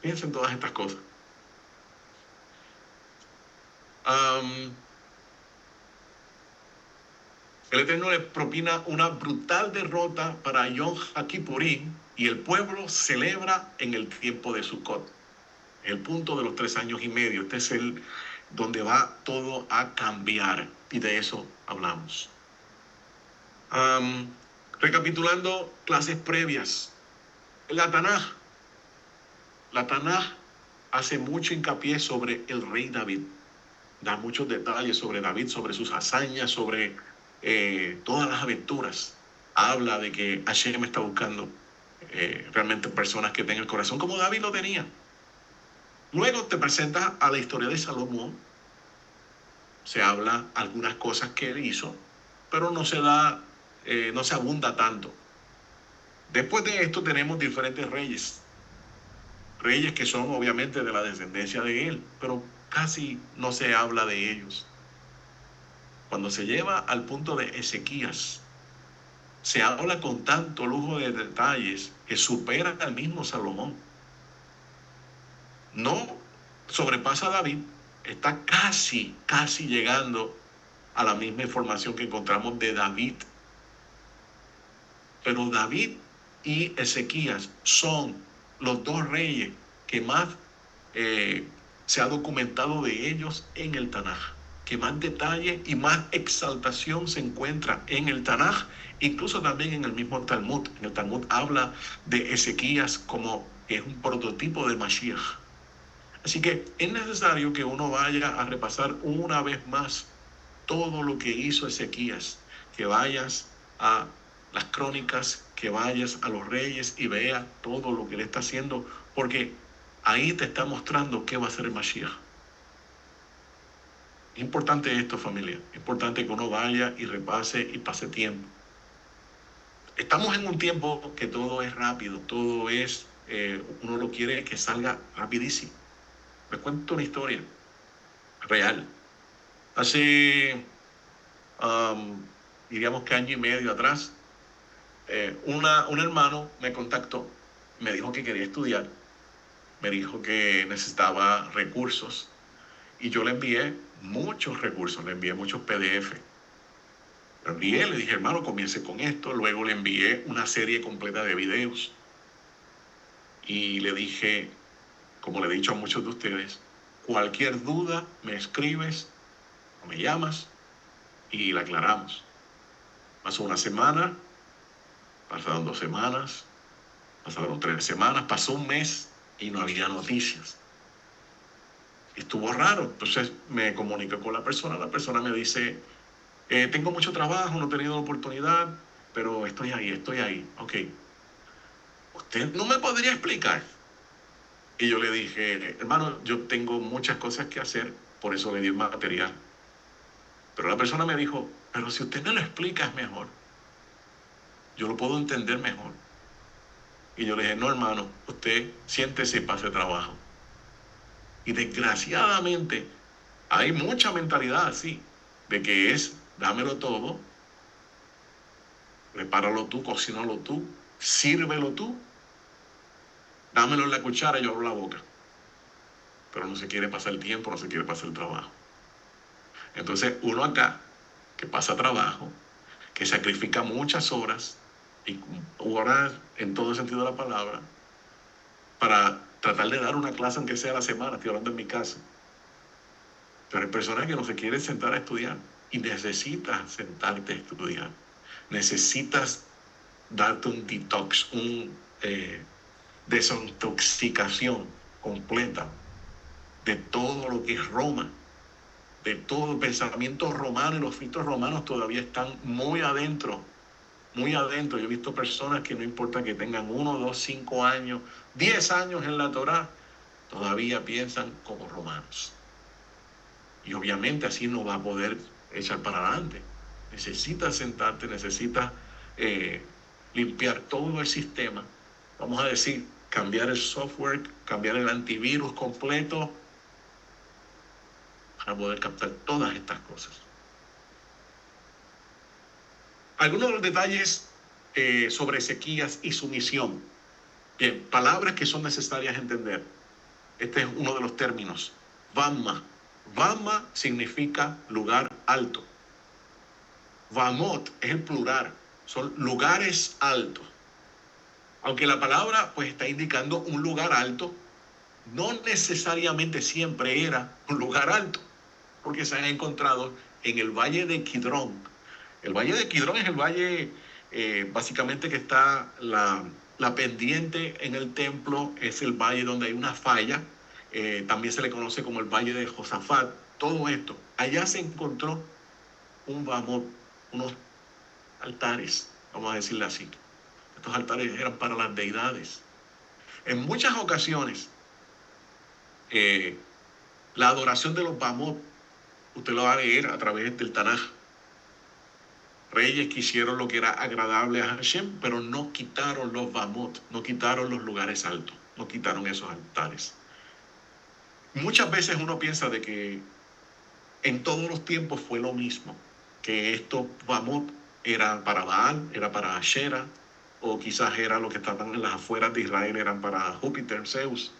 piensen todas estas cosas. El Eterno le propina una brutal derrota para Yom HaKippurim y el pueblo celebra en el tiempo de Sukkot. El punto de los 3 años y medio. Este es el donde va todo a cambiar y de eso hablamos. Recapitulando clases previas. La Tanaj hace mucho hincapié sobre el rey David. Da muchos detalles sobre David, sobre sus hazañas, sobre todas las aventuras. Habla de que Hashem está buscando realmente personas que tengan el corazón como David lo tenía. Luego te presenta a la historia de Salomón. Se habla algunas cosas que él hizo, pero no se abunda tanto. Después de esto tenemos diferentes reyes. Reyes que son obviamente de la descendencia de él, pero casi no se habla de ellos. Cuando se lleva al punto de Ezequías, se habla con tanto lujo de detalles que supera al mismo Salomón. No sobrepasa a David, está casi llegando a la misma información que encontramos de David. Pero David y Ezequías son los 2 reyes que más se ha documentado de ellos en el Tanaj, que más detalle y más exaltación se encuentra en el Tanaj, incluso también en el mismo Talmud. En el Talmud habla de Ezequías como es un prototipo de Mashiach. Así que es necesario que uno vaya a repasar una vez más todo lo que hizo Ezequías, que vayas a las crónicas, que vayas a los reyes y veas todo lo que él está haciendo, porque ahí te está mostrando qué va a ser el Mashiach. Es importante esto, familia. Es importante que uno vaya y repase y pase tiempo. Estamos en un tiempo que todo es rápido, todo es, uno lo quiere que salga rapidísimo. Les cuento una historia real. Hace, diríamos que año y medio atrás, un hermano me contactó, me dijo que quería estudiar, me dijo que necesitaba recursos y yo le envié muchos recursos, le envié muchos PDF. Le envié, le dije, hermano, comience con esto. Luego le envié una serie completa de videos y le dije, como le he dicho a muchos de ustedes, cualquier duda me escribes o me llamas y la aclaramos. Pasó una semana, pasaron 2 semanas, pasaron 3 semanas, pasó un mes y no había noticias. Estuvo raro. Entonces me comuniqué con la persona me dice, tengo mucho trabajo, no he tenido la oportunidad, pero estoy ahí. Ok, ¿usted no me podría explicar? Y yo le dije, hermano, yo tengo muchas cosas que hacer, por eso le di el material. Pero la persona me dijo, pero si usted me lo explica es mejor, yo lo puedo entender mejor. Y yo le dije, no, hermano, usted siéntese y pase trabajo. Y desgraciadamente hay mucha mentalidad así, de que es, dámelo todo, prepáralo tú, cocínalo tú, sírvelo tú, dámelo en la cuchara y yo abro la boca. Pero no se quiere pasar el tiempo, no se quiere pasar el trabajo. Entonces uno acá, que pasa trabajo, que sacrifica muchas horas, y horas en todo el sentido de la palabra, para tratar de dar una clase aunque sea a la semana, estoy hablando en mi casa. Pero hay personas que no se quieren sentar a estudiar y necesitas sentarte a estudiar. Necesitas darte un detox, desintoxicación completa de todo lo que es Roma, de todo el pensamiento romano, y los filtros romanos todavía están muy adentro, muy adentro. Yo he visto personas que no importa que tengan 1, 2, 5 años, 10 años en la Torá, todavía piensan como romanos. Y obviamente así no va a poder echar para adelante. Necesitas sentarte, necesitas limpiar todo el sistema. Vamos a decir, cambiar el software, cambiar el antivirus completo para poder captar todas estas cosas. Algunos de los detalles sobre Ezequías y su misión. Bien, palabras que son necesarias entender. Este es uno de los términos. Vamma. Vamma significa lugar alto. Vamot es el plural. Son lugares altos. Aunque la palabra pues está indicando un lugar alto, no necesariamente siempre era un lugar alto, porque se han encontrado en el valle de Kidrón. El valle de Kidrón es el valle básicamente que está la pendiente en el templo, es el valle donde hay una falla, también se le conoce como el valle de Josafat. Todo esto, allá se encontró un vamot, unos altares, vamos a decirle así. Estos altares eran para las deidades. En muchas ocasiones, la adoración de los vamot, usted lo va a leer a través del Tanaj. Reyes que hicieron lo que era agradable a Hashem, pero no quitaron los vamot, no quitaron los lugares altos, no quitaron esos altares. Muchas veces uno piensa de que en todos los tiempos fue lo mismo, que estos vamot eran para Baal, era para Asherah, o quizás era lo que estaban en las afueras de Israel, eran para Júpiter, Zeus.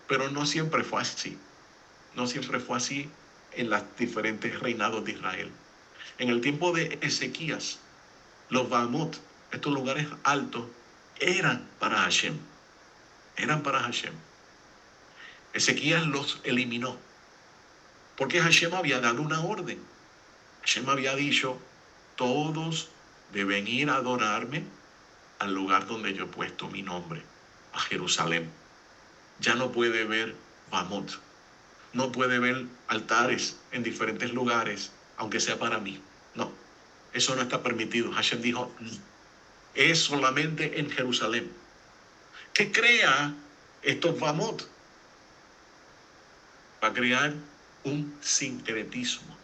Pero no siempre fue así. No siempre fue así en los diferentes reinados de Israel. En el tiempo de Ezequías, los Bahamot, estos lugares altos, eran para Hashem. Eran para Hashem. Ezequías los eliminó, porque Hashem había dado una orden. Hashem había dicho, todos deben ir a adorarme al lugar donde yo he puesto mi nombre, a Jerusalén. ya no puede ver Bamot. No puede ver altares en diferentes lugares, aunque sea para mí. No, eso no está permitido. Hashem dijo, es solamente en Jerusalén. ¿Qué crea estos Bamot? Va a crear un sincretismo.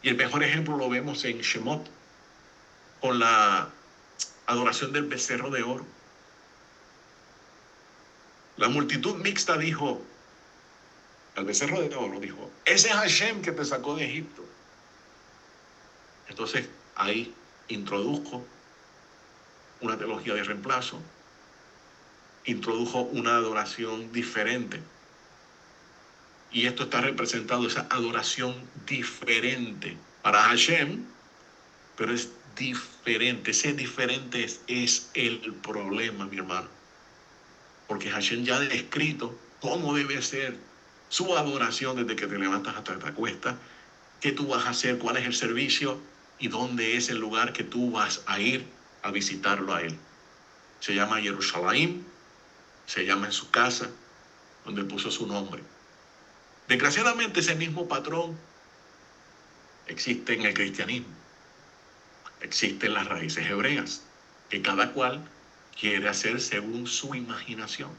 Y el mejor ejemplo lo vemos en Shemot, con la adoración del becerro de oro. La multitud mixta dijo, al becerro de oro dijo, ese es Hashem que te sacó de Egipto. Entonces ahí introdujo una teología de reemplazo, introdujo una adoración diferente. Y esto está representado, esa adoración diferente para Hashem, pero es diferente. Ese diferente es el problema, mi hermano. Porque Hashem ya ha descrito cómo debe ser su adoración desde que te levantas hasta que te acuestas, qué tú vas a hacer, cuál es el servicio y dónde es el lugar que tú vas a ir a visitarlo a él. Se llama Jerusalén, se llama en su casa, donde puso su nombre. Desgraciadamente ese mismo patrón existe en el cristianismo, existe en las raíces hebreas, que cada cual quiere hacer según su imaginación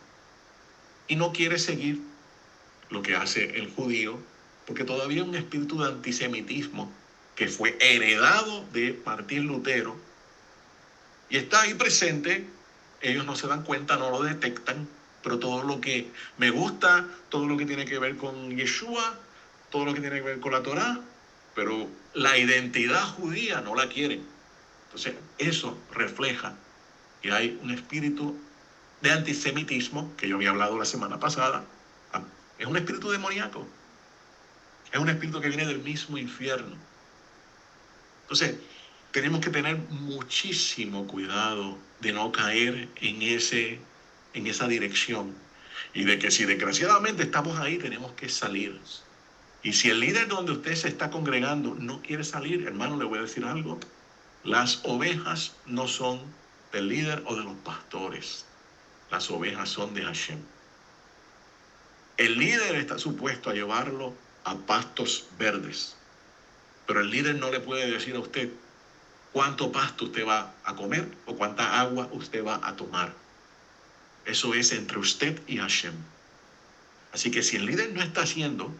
y no quiere seguir lo que hace el judío, porque todavía hay un espíritu de antisemitismo que fue heredado de Martín Lutero y está ahí presente. Ellos no se dan cuenta, no lo detectan, pero todo lo que me gusta, todo lo que tiene que ver con Yeshua, todo lo que tiene que ver con la Torá, pero la identidad judía no la quieren. Entonces eso refleja que hay un espíritu de antisemitismo, que yo había hablado la semana pasada. Es un espíritu demoníaco, es un espíritu que viene del mismo infierno. Entonces tenemos que tener muchísimo cuidado de no caer en esa dirección, y de que si desgraciadamente estamos ahí, tenemos que salir. Y si el líder donde usted se está congregando no quiere salir, hermano, le voy a decir algo: las ovejas no son del líder o de los pastores, las ovejas son de Hashem. El líder está supuesto a llevarlo a pastos verdes, pero el líder no le puede decir a usted cuánto pasto usted va a comer o cuánta agua usted va a tomar. Eso es entre usted y Hashem. Así que si el líder no está haciendo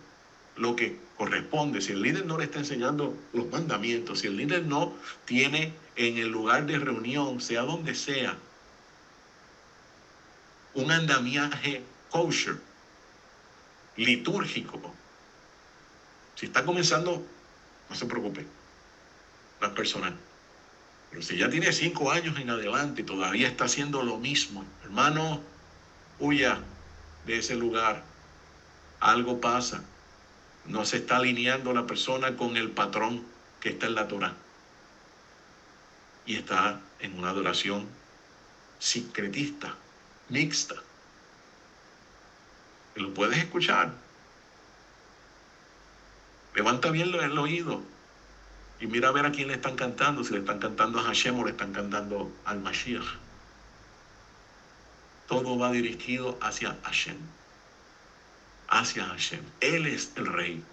lo que corresponde, si el líder no le está enseñando los mandamientos, si el líder no tiene en el lugar de reunión, sea donde sea, un andamiaje kosher, litúrgico, si está comenzando, no se preocupe, no es personal. Pero si ya tiene 5 años en adelante y todavía está haciendo lo mismo, hermano, huya de ese lugar. Algo pasa. No se está alineando la persona con el patrón que está en la Torá. Y está en una adoración sincretista, mixta. Y lo puedes escuchar. Levanta bien el oído y mira a ver a quién le están cantando. Si le están cantando a Hashem o le están cantando al Mashiach. Todo va dirigido hacia Hashem. Hacia Hashem. Él es el rey.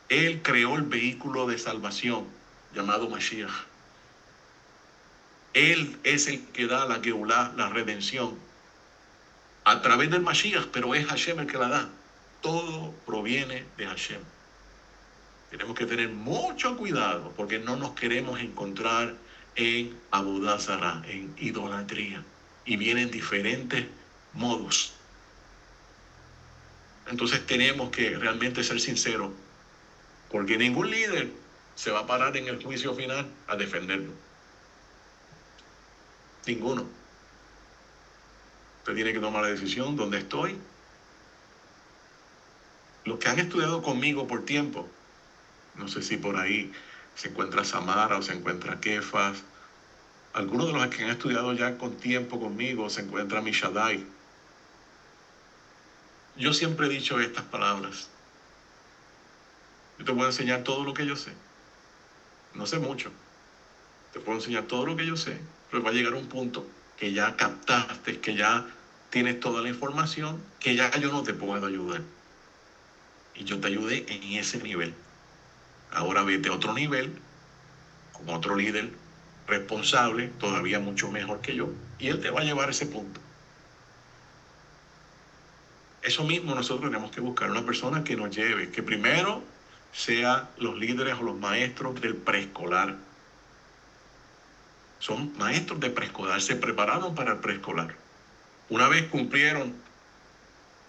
Él creó el vehículo de salvación llamado Mashiach. Él es el que da la Geulá, la redención, a través del Mashiach, pero es Hashem el que la da. Todo proviene de Hashem. Tenemos que tener mucho cuidado porque no nos queremos encontrar en Avodah Zará, en idolatría. Y vienen diferentes modos. Entonces tenemos que realmente ser sinceros, porque ningún líder se va a parar en el juicio final a defenderlo. Ninguno. Usted tiene que tomar la decisión. ¿Dónde estoy? Los que han estudiado conmigo por tiempo, no sé si por ahí se encuentra Samara o se encuentra Kefas. Algunos de los que han estudiado ya con tiempo conmigo se encuentra Mishadai. Yo siempre he dicho estas palabras. Yo te puedo enseñar todo lo que yo sé. No sé mucho. Te puedo enseñar todo lo que yo sé, pero va a llegar un punto que ya captaste, que ya tienes toda la información, que ya yo no te puedo ayudar. Y yo te ayudé en ese nivel. Ahora vete a otro nivel, con otro líder responsable, todavía mucho mejor que yo, y él te va a llevar a ese punto. Eso mismo nosotros tenemos que buscar una persona que nos lleve, que primero sea los líderes o los maestros del preescolar. Son maestros de preescolar, se prepararon para el preescolar. Una vez cumplieron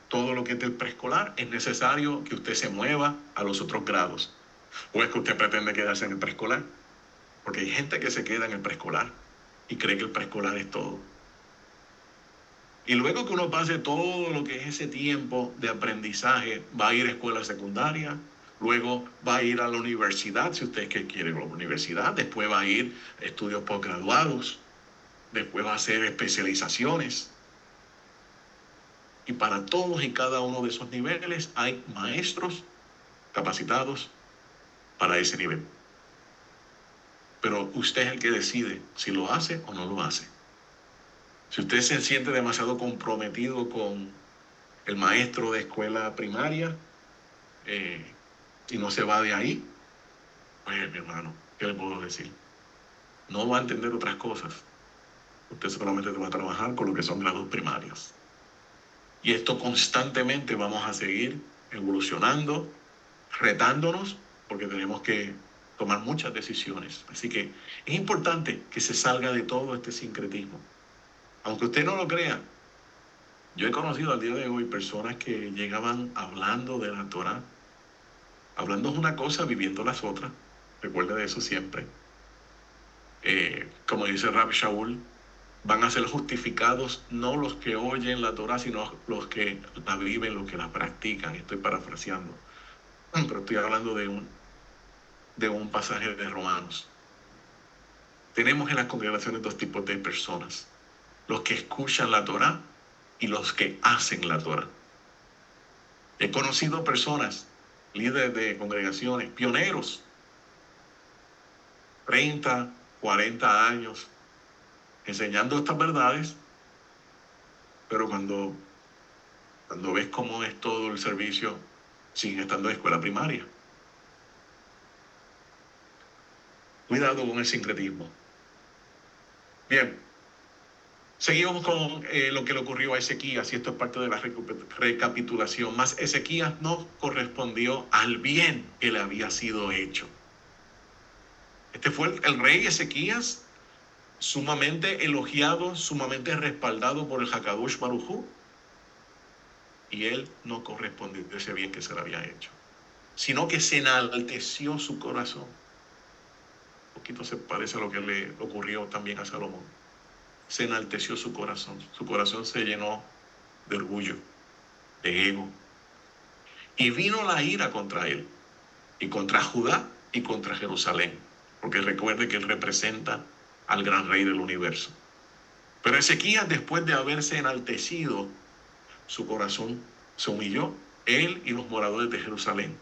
todo lo que es del preescolar, es necesario que usted se mueva a los otros grados. ¿O es que usted pretende quedarse en el preescolar? Porque hay gente que se queda en el preescolar y cree que el preescolar es todo. Y luego que uno pase todo lo que es ese tiempo de aprendizaje, va a ir a escuela secundaria, luego va a ir a la universidad, si usted quiere ir a la universidad, después va a ir a estudios posgraduados, después va a hacer especializaciones. Y para todos y cada uno de esos niveles hay maestros capacitados para ese nivel. Pero usted es el que decide si lo hace o no lo hace. Si usted se siente demasiado comprometido con el maestro de escuela primaria y no se va de ahí, pues mi hermano, ¿qué le puedo decir? No va a entender otras cosas. Usted solamente va a trabajar con lo que son grados primarios. Y esto constantemente vamos a seguir evolucionando, retándonos, porque tenemos que tomar muchas decisiones. Así que es importante que se salga de todo este sincretismo. Aunque usted no lo crea, yo he conocido al día de hoy personas que llegaban hablando de la Torah. Hablando es una cosa, viviendo las otras. Recuerde de eso siempre. Como dice Rab Shaul, van a ser justificados no los que oyen la Torah, sino los que la viven, los que la practican. Estoy parafraseando. Pero estoy hablando de un pasaje de Romanos. Tenemos en las congregaciones dos tipos de personas: los que escuchan la Torah y los que hacen la Torah. He conocido personas, líderes de congregaciones, pioneros, 30, 40 años, enseñando estas verdades, pero cuando ves cómo es todo el servicio, siguen estando en escuela primaria. Cuidado con el sincretismo. Bien, seguimos con lo que le ocurrió a Ezequías, y esto es parte de la recapitulación. Mas Ezequías no correspondió al bien que le había sido hecho. Este fue el rey Ezequías, sumamente elogiado, sumamente respaldado por el Hakadosh Baruj Hu, y él no correspondió a ese bien que se le había hecho, sino que se enalteció su corazón. Un poquito se parece a lo que le ocurrió también a Salomón. Se enalteció su corazón se llenó de orgullo, de ego, y vino la ira contra él, y contra Judá, y contra Jerusalén, porque recuerde que él representa al gran rey del universo. Pero Ezequías, después de haberse enaltecido, su corazón se humilló, él y los moradores de Jerusalén.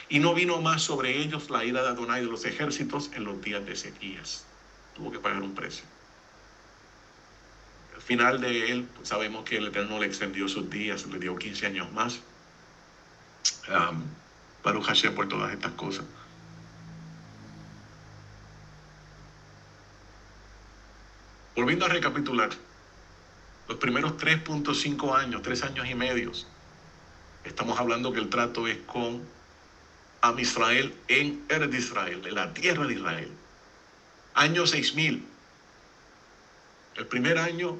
Y no vino más sobre ellos la ira de Adonai de los ejércitos en los días de Ezequías. Tuvo que pagar un precio. Al final de él, pues sabemos que el Eterno le extendió sus días, le dio 15 años más. Baruch Hashem por todas estas cosas. Volviendo a recapitular, los primeros 3.5 años, 3 años y medio, estamos hablando que el trato es con Am Israel en Eretz Israel, en la tierra de Israel. Año 6000, el primer año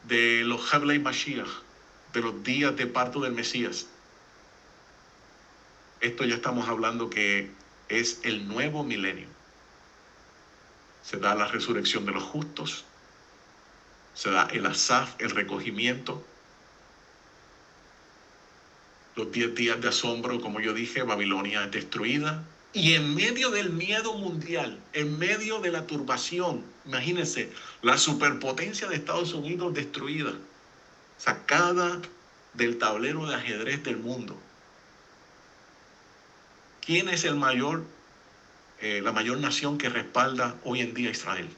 de los Hablei Mashiach, de los días de parto del Mesías. Esto ya estamos hablando que es el nuevo milenio. Se da la resurrección de los justos, se da el Asaf, el recogimiento, los 10 días de asombro, como yo dije, Babilonia es destruida. Y en medio del miedo mundial, en medio de la turbación, imagínense, la superpotencia de Estados Unidos destruida, sacada del tablero de ajedrez del mundo. ¿Quién es la mayor nación que respalda hoy en día a Israel?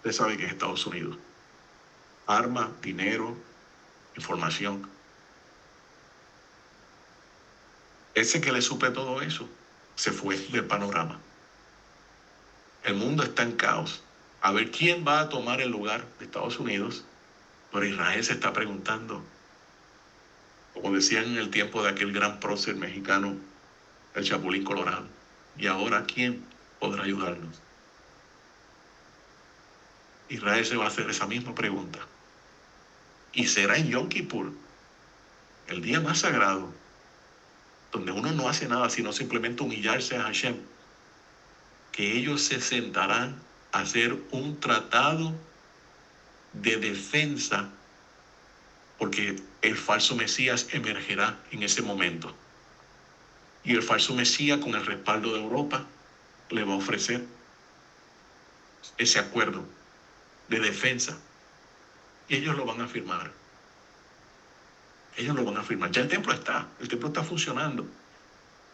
Usted sabe que es Estados Unidos. Armas, dinero, información. Ese que le supe todo eso se fue del panorama. El mundo está en caos. A ver quién va a tomar el lugar de Estados Unidos. Pero Israel se está preguntando, como decían en el tiempo de aquel gran prócer mexicano, el Chapulín Colorado, ¿y ahora quién podrá ayudarnos? Israel se va a hacer esa misma pregunta. Y será en Yom Kippur, el día más sagrado, donde uno no hace nada sino simplemente humillarse a Hashem, que ellos se sentarán a hacer un tratado de defensa, porque el falso Mesías emergerá en ese momento. Y el falso Mesías, con el respaldo de Europa, le va a ofrecer ese acuerdo de defensa. Y ellos lo van a firmar. Ellos lo van a firmar. Ya el templo está funcionando.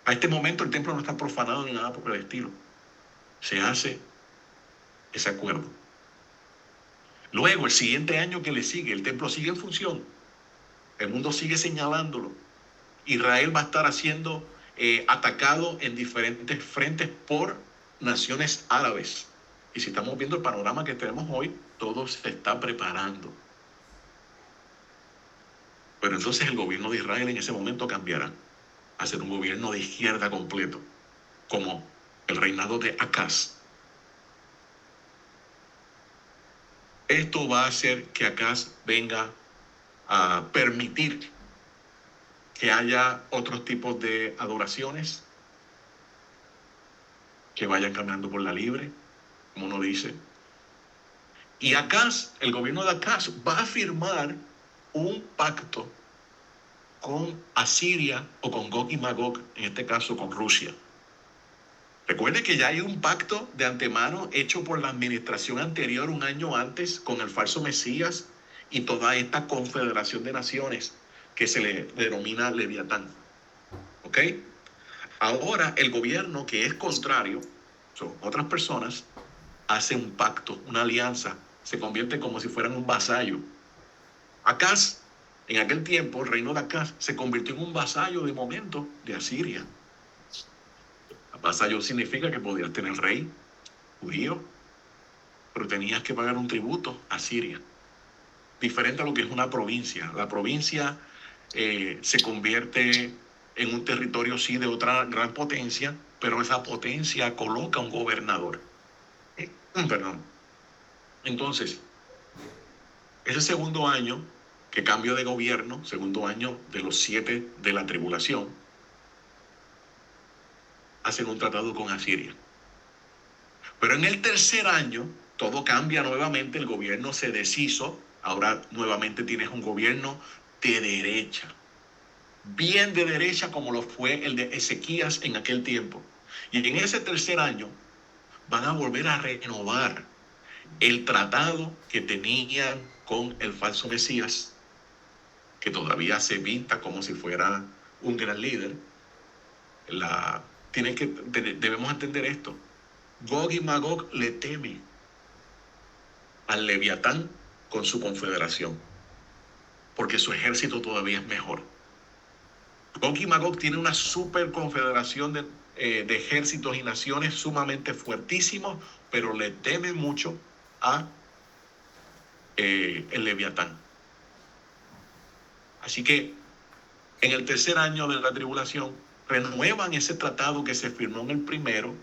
A este momento el templo no está profanado ni nada por el estilo. Se hace ese acuerdo. Luego, el siguiente año que le sigue, el templo sigue en función. El mundo sigue señalándolo. Israel va a estar siendo atacado en diferentes frentes por naciones árabes. Y si estamos viendo el panorama que tenemos hoy, todo se está preparando. Pero entonces el gobierno de Israel en ese momento cambiará a ser un gobierno de izquierda completo, como el reinado de Acaz. Esto va a hacer que Acaz venga a permitir que haya otros tipos de adoraciones que vayan caminando por la libre, como uno dice. Y Acaz, el gobierno de Acaz, va a firmar un pacto con Asiria o con Gog y Magog, en este caso con Rusia. Recuerde que ya hay un pacto de antemano hecho por la administración anterior un año antes con el falso Mesías y toda esta confederación de naciones que se le denomina Leviatán. ¿Ok? Ahora el gobierno que es contrario, son otras personas, hace un pacto, una alianza, se convierte como si fueran un vasallo. Acaz, en aquel tiempo, el reino de Acaz se convirtió en un vasallo de momento de Asiria. Vasallo significa que podías tener rey judío, pero tenías que pagar un tributo a Siria. Diferente a lo que es una provincia. La provincia se convierte en un territorio, sí, de otra gran potencia, pero esa potencia coloca un gobernador. Perdón. Entonces, ese segundo año que cambio de gobierno, segundo año de los 7 de la tribulación, hacen un tratado con Asiria. Pero en el tercer año, todo cambia nuevamente, el gobierno se deshizo, ahora nuevamente tienes un gobierno de derecha, bien de derecha como lo fue el de Ezequías en aquel tiempo. Y en ese tercer año van a volver a renovar el tratado que tenían con el falso Mesías, que todavía se pinta como si fuera un gran líder. Debemos entender esto. Gog y Magog le temen al Leviatán con su confederación, porque su ejército todavía es mejor. Gog y Magog tiene una super confederación de ejércitos y naciones sumamente fuertísimos, pero le temen mucho a el Leviatán. Así que en el tercer año de la tribulación renuevan ese tratado que se firmó en el primero.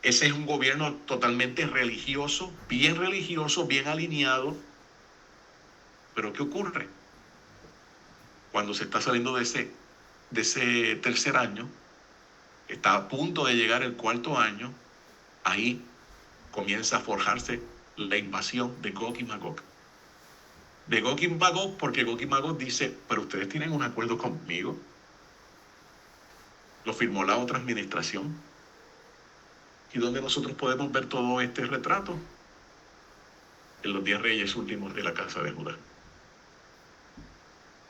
Ese es un gobierno totalmente religioso, bien alineado. Pero ¿qué ocurre? Cuando se está saliendo de ese tercer año, está a punto de llegar el cuarto año, ahí comienza a forjarse la invasión de Gog y Magog. De Gog y Magog, porque Gog y Magog dice, pero ustedes tienen un acuerdo conmigo. Lo firmó la otra administración. ¿Y dónde nosotros podemos ver todo este retrato? En los 10 reyes últimos de la casa de Judá.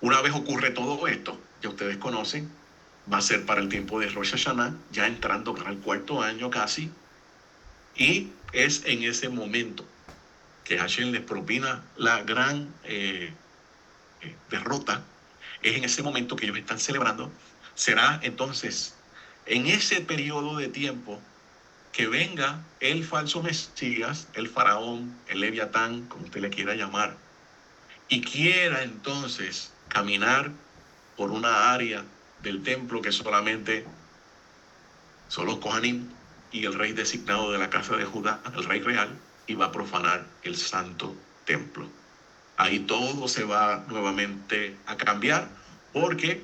Una vez ocurre todo esto, ya ustedes conocen, va a ser para el tiempo de Rosh Hashanah, ya entrando para el cuarto año casi, y es en ese momento que Hashem les propina la gran derrota, es en ese momento que ellos están celebrando. Será entonces en ese periodo de tiempo que venga el falso Mesías, el faraón, el leviatán, como usted le quiera llamar, y quiera entonces caminar por una área del templo que solamente son los Kohanim y el rey designado de la casa de Judá, el rey real, y va a profanar el santo templo. Ahí todo se va nuevamente a cambiar, porque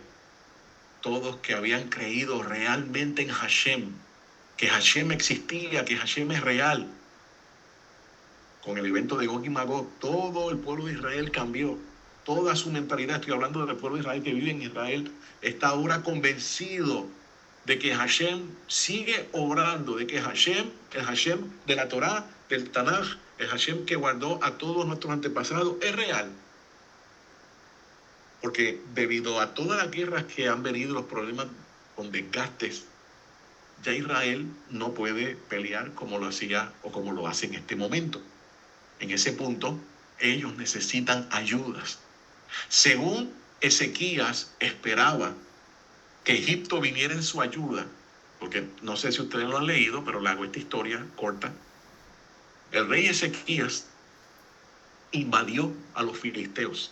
todos que habían creído realmente en Hashem, que Hashem existía, que Hashem es real, con el evento de Gog y Magog, todo el pueblo de Israel cambió. Toda su mentalidad, estoy hablando del pueblo de Israel que vive en Israel, está ahora convencido de que Hashem sigue obrando, de que Hashem, el Hashem de la Torá, del Tanaj, el Hashem que guardó a todos nuestros antepasados, es real. Porque debido a todas las guerras que han venido, los problemas con desgastes, ya Israel no puede pelear como lo hacía o como lo hace en este momento. En ese punto, ellos necesitan ayudas. Según Ezequías esperaba que Egipto viniera en su ayuda, porque no sé si ustedes lo han leído, pero le hago esta historia corta. El rey Ezequías invadió a los filisteos.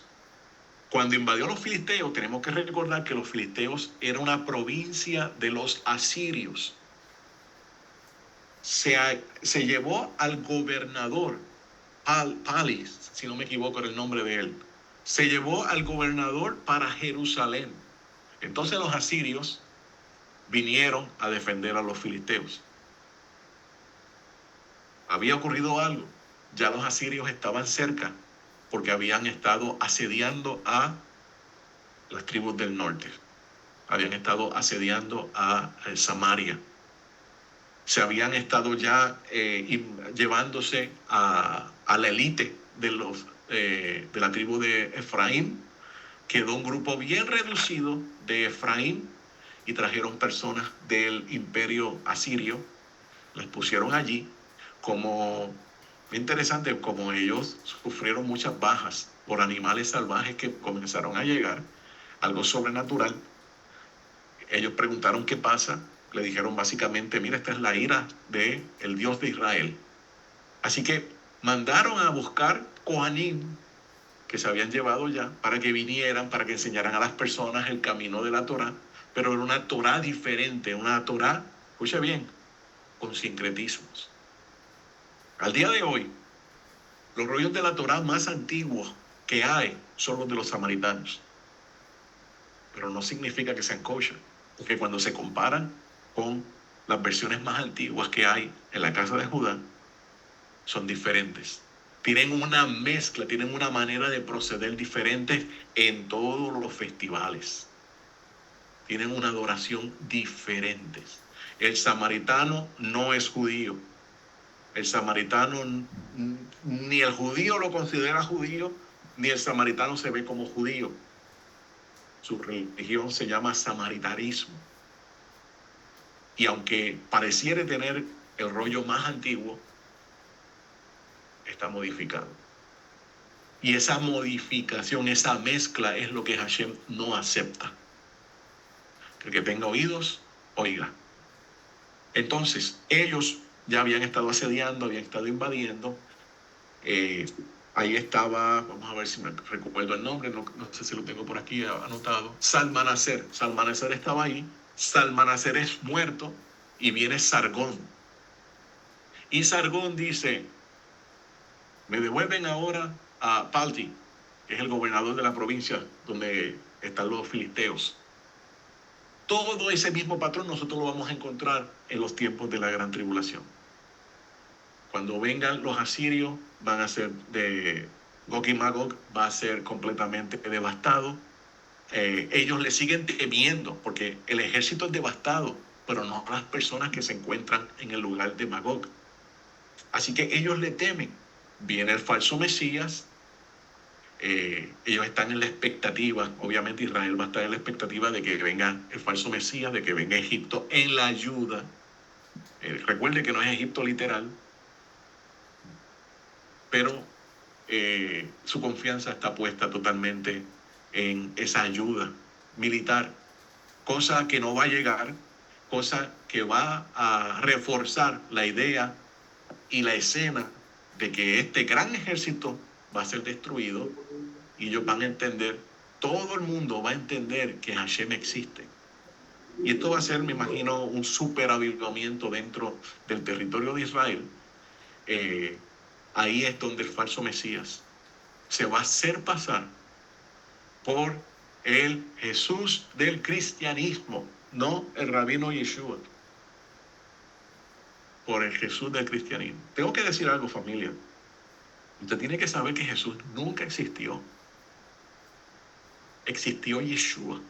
Cuando invadió a los filisteos, tenemos que recordar que los filisteos era una provincia de los asirios. Se llevó al gobernador, Palis, si no me equivoco era el nombre de él. Se llevó al gobernador para Jerusalén. Entonces los asirios vinieron a defender a los filisteos. Había ocurrido algo. Ya los asirios estaban cerca, porque habían estado asediando a las tribus del norte. Habían estado asediando a Samaria. Se habían estado ya llevándose a la élite de la tribu de Efraín. Quedó un grupo bien reducido de Efraín y trajeron personas del imperio asirio, las pusieron allí. Como interesante, como ellos sufrieron muchas bajas por animales salvajes que comenzaron a llegar, algo sobrenatural. Ellos preguntaron qué pasa, le dijeron básicamente, mira, esta es la ira del Dios de Israel. Así que mandaron a buscar Kohanim, que se habían llevado ya, para que vinieran, para que enseñaran a las personas el camino de la Torá, pero era una Torá diferente, una Torá, escuche bien, con sincretismos. Al día de hoy, los rollos de la Torá más antiguos que hay son los de los samaritanos, pero no significa que sean kosher, porque cuando se comparan con las versiones más antiguas que hay en la casa de Judá, son diferentes. Tienen una mezcla, tienen una manera de proceder diferente en todos los festivales. Tienen una adoración diferente. El samaritano no es judío. El samaritano, ni el judío lo considera judío, ni el samaritano se ve como judío. Su religión se llama samaritanismo. Y aunque pareciera tener el rollo más antiguo, está modificado. Y esa modificación, esa mezcla es lo que Hashem no acepta. El que tenga oídos, oiga. Entonces, ellos ya habían estado asediando, habían estado invadiendo. Ahí estaba, vamos a ver si me recuerdo el nombre, no sé si lo tengo por aquí anotado. Salmanaser. Salmanaser estaba ahí. Salmanaser es muerto y viene Sargón. Y Sargón dice, me devuelven ahora a Palti, que es el gobernador de la provincia donde están los filisteos. Todo ese mismo patrón nosotros lo vamos a encontrar en los tiempos de la gran tribulación. Cuando vengan los asirios, van a ser de Gog y Magog, va a ser completamente devastado. Ellos le siguen temiendo, porque el ejército es devastado, pero no las personas que se encuentran en el lugar de Magog. Así que ellos le temen. Viene el falso Mesías. Ellos están en la expectativa, obviamente Israel va a estar en la expectativa de que venga el falso Mesías, de que venga Egipto en la ayuda. Recuerde que no es Egipto literal, pero su confianza está puesta totalmente en esa ayuda militar, cosa que no va a llegar, cosa que va a reforzar la idea y la escena de que este gran ejército va a ser destruido y ellos van a entender, todo el mundo va a entender que Hashem existe. Y esto va a ser, me imagino, un super avivamiento dentro del territorio de Israel. Ahí es donde el falso Mesías se va a hacer pasar por el Jesús del cristianismo, no el rabino Yeshua, por el Jesús del cristianismo. Tengo que decir algo, familia. Usted tiene que saber que Jesús nunca existió. Existió Yeshua.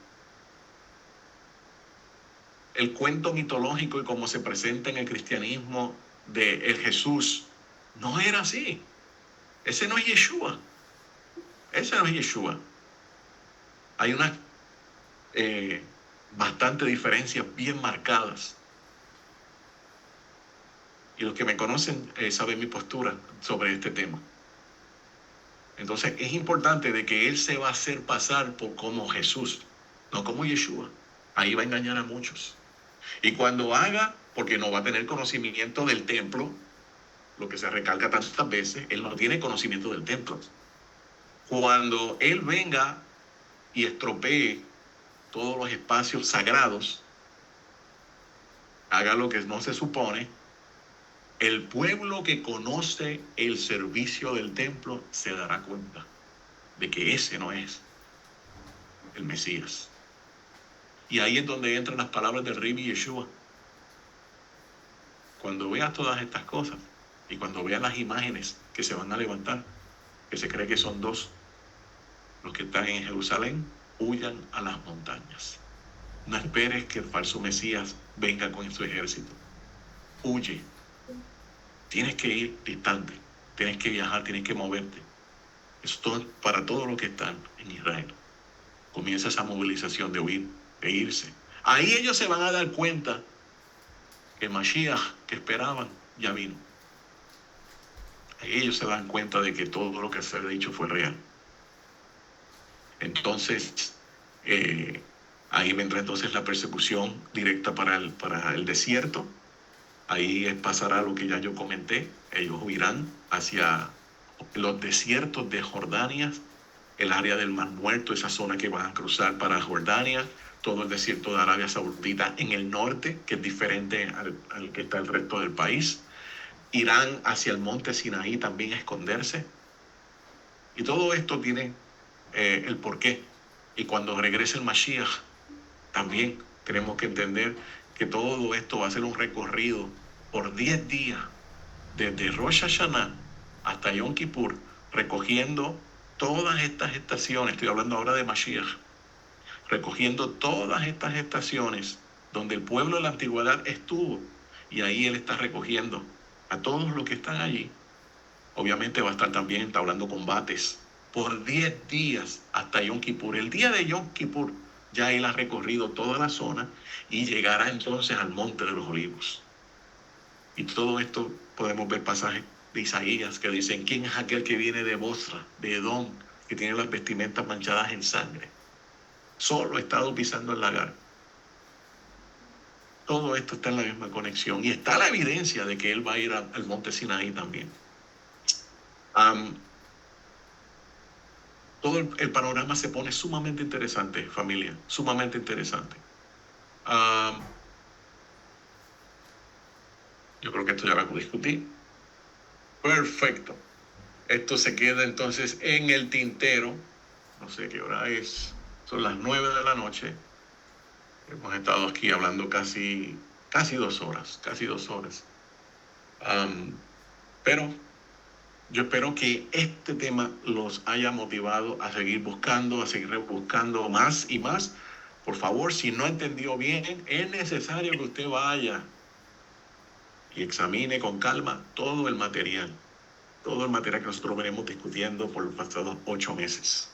El cuento mitológico y como se presenta en el cristianismo de el Jesús no era así. Ese no es Yeshua. Ese no es Yeshua. Hay unas bastante diferencias bien marcadas. Y los que me conocen saben mi postura sobre este tema. Entonces es importante de que Él se va a hacer pasar por como Jesús, no como Yeshua. Ahí va a engañar a muchos. Y cuando haga, porque no va a tener conocimiento del templo, lo que se recalca tantas veces, Él no tiene conocimiento del templo. Cuando Él venga y estropee todos los espacios sagrados, haga lo que no se supone, el pueblo que conoce el servicio del templo se dará cuenta de que ese no es el Mesías. Y ahí es donde entran las palabras del Rabbi Yeshua. Cuando veas todas estas cosas y cuando veas las imágenes que se van a levantar, que se cree que son dos, los que están en Jerusalén, huyan a las montañas. No esperes que el falso Mesías venga con su ejército. Huye. Tienes que ir distante, tienes que viajar, tienes que moverte. Esto es para todos los que están en Israel. Comienza esa movilización de huir, de irse. Ahí ellos se van a dar cuenta que Mashiach que esperaban ya vino. Ahí ellos se dan cuenta de que todo lo que se ha dicho fue real. Entonces, ahí vendrá entonces la persecución directa para el desierto. Ahí pasará lo que ya yo comenté. Ellos huirán hacia los desiertos de Jordania, el área del Mar Muerto, esa zona que van a cruzar para Jordania, todo el desierto de Arabia Saudita en el norte, que es diferente al que está el resto del país. Irán hacia el monte Sinaí también a esconderse. Y todo esto tiene el porqué. Y cuando regrese el Mashiach, también tenemos que entender que todo esto va a ser un recorrido por 10 días, desde Rosh Hashanah hasta Yom Kippur, recogiendo todas estas estaciones. Estoy hablando ahora de Mashiach, recogiendo todas estas estaciones donde el pueblo de la antigüedad estuvo, y ahí Él está recogiendo a todos los que están allí. Obviamente va a estar también entablando combates por 10 días hasta Yom Kippur. El día de Yom Kippur ya Él ha recorrido toda la zona y llegará entonces al Monte de los Olivos. Y todo esto podemos ver pasajes de Isaías que dicen: ¿quién es aquel que viene de Bosra, de Edom, que tiene las vestimentas manchadas en sangre? Solo ha estado pisando el lagar. Todo esto está en la misma conexión y está la evidencia de que Él va a ir al monte Sinaí también. Todo el panorama se pone sumamente interesante, familia, sumamente interesante. Yo creo que esto ya lo discutí. Perfecto. Esto se queda entonces en el tintero. No sé qué hora es. Son las 9 de la noche. Hemos estado aquí hablando casi 2 horas. Pero yo espero que este tema los haya motivado a seguir buscando, a seguir buscando más y más. Por favor, si no entendió bien, es necesario que usted vaya y examine con calma todo el material que nosotros venimos discutiendo por los pasados 8 meses.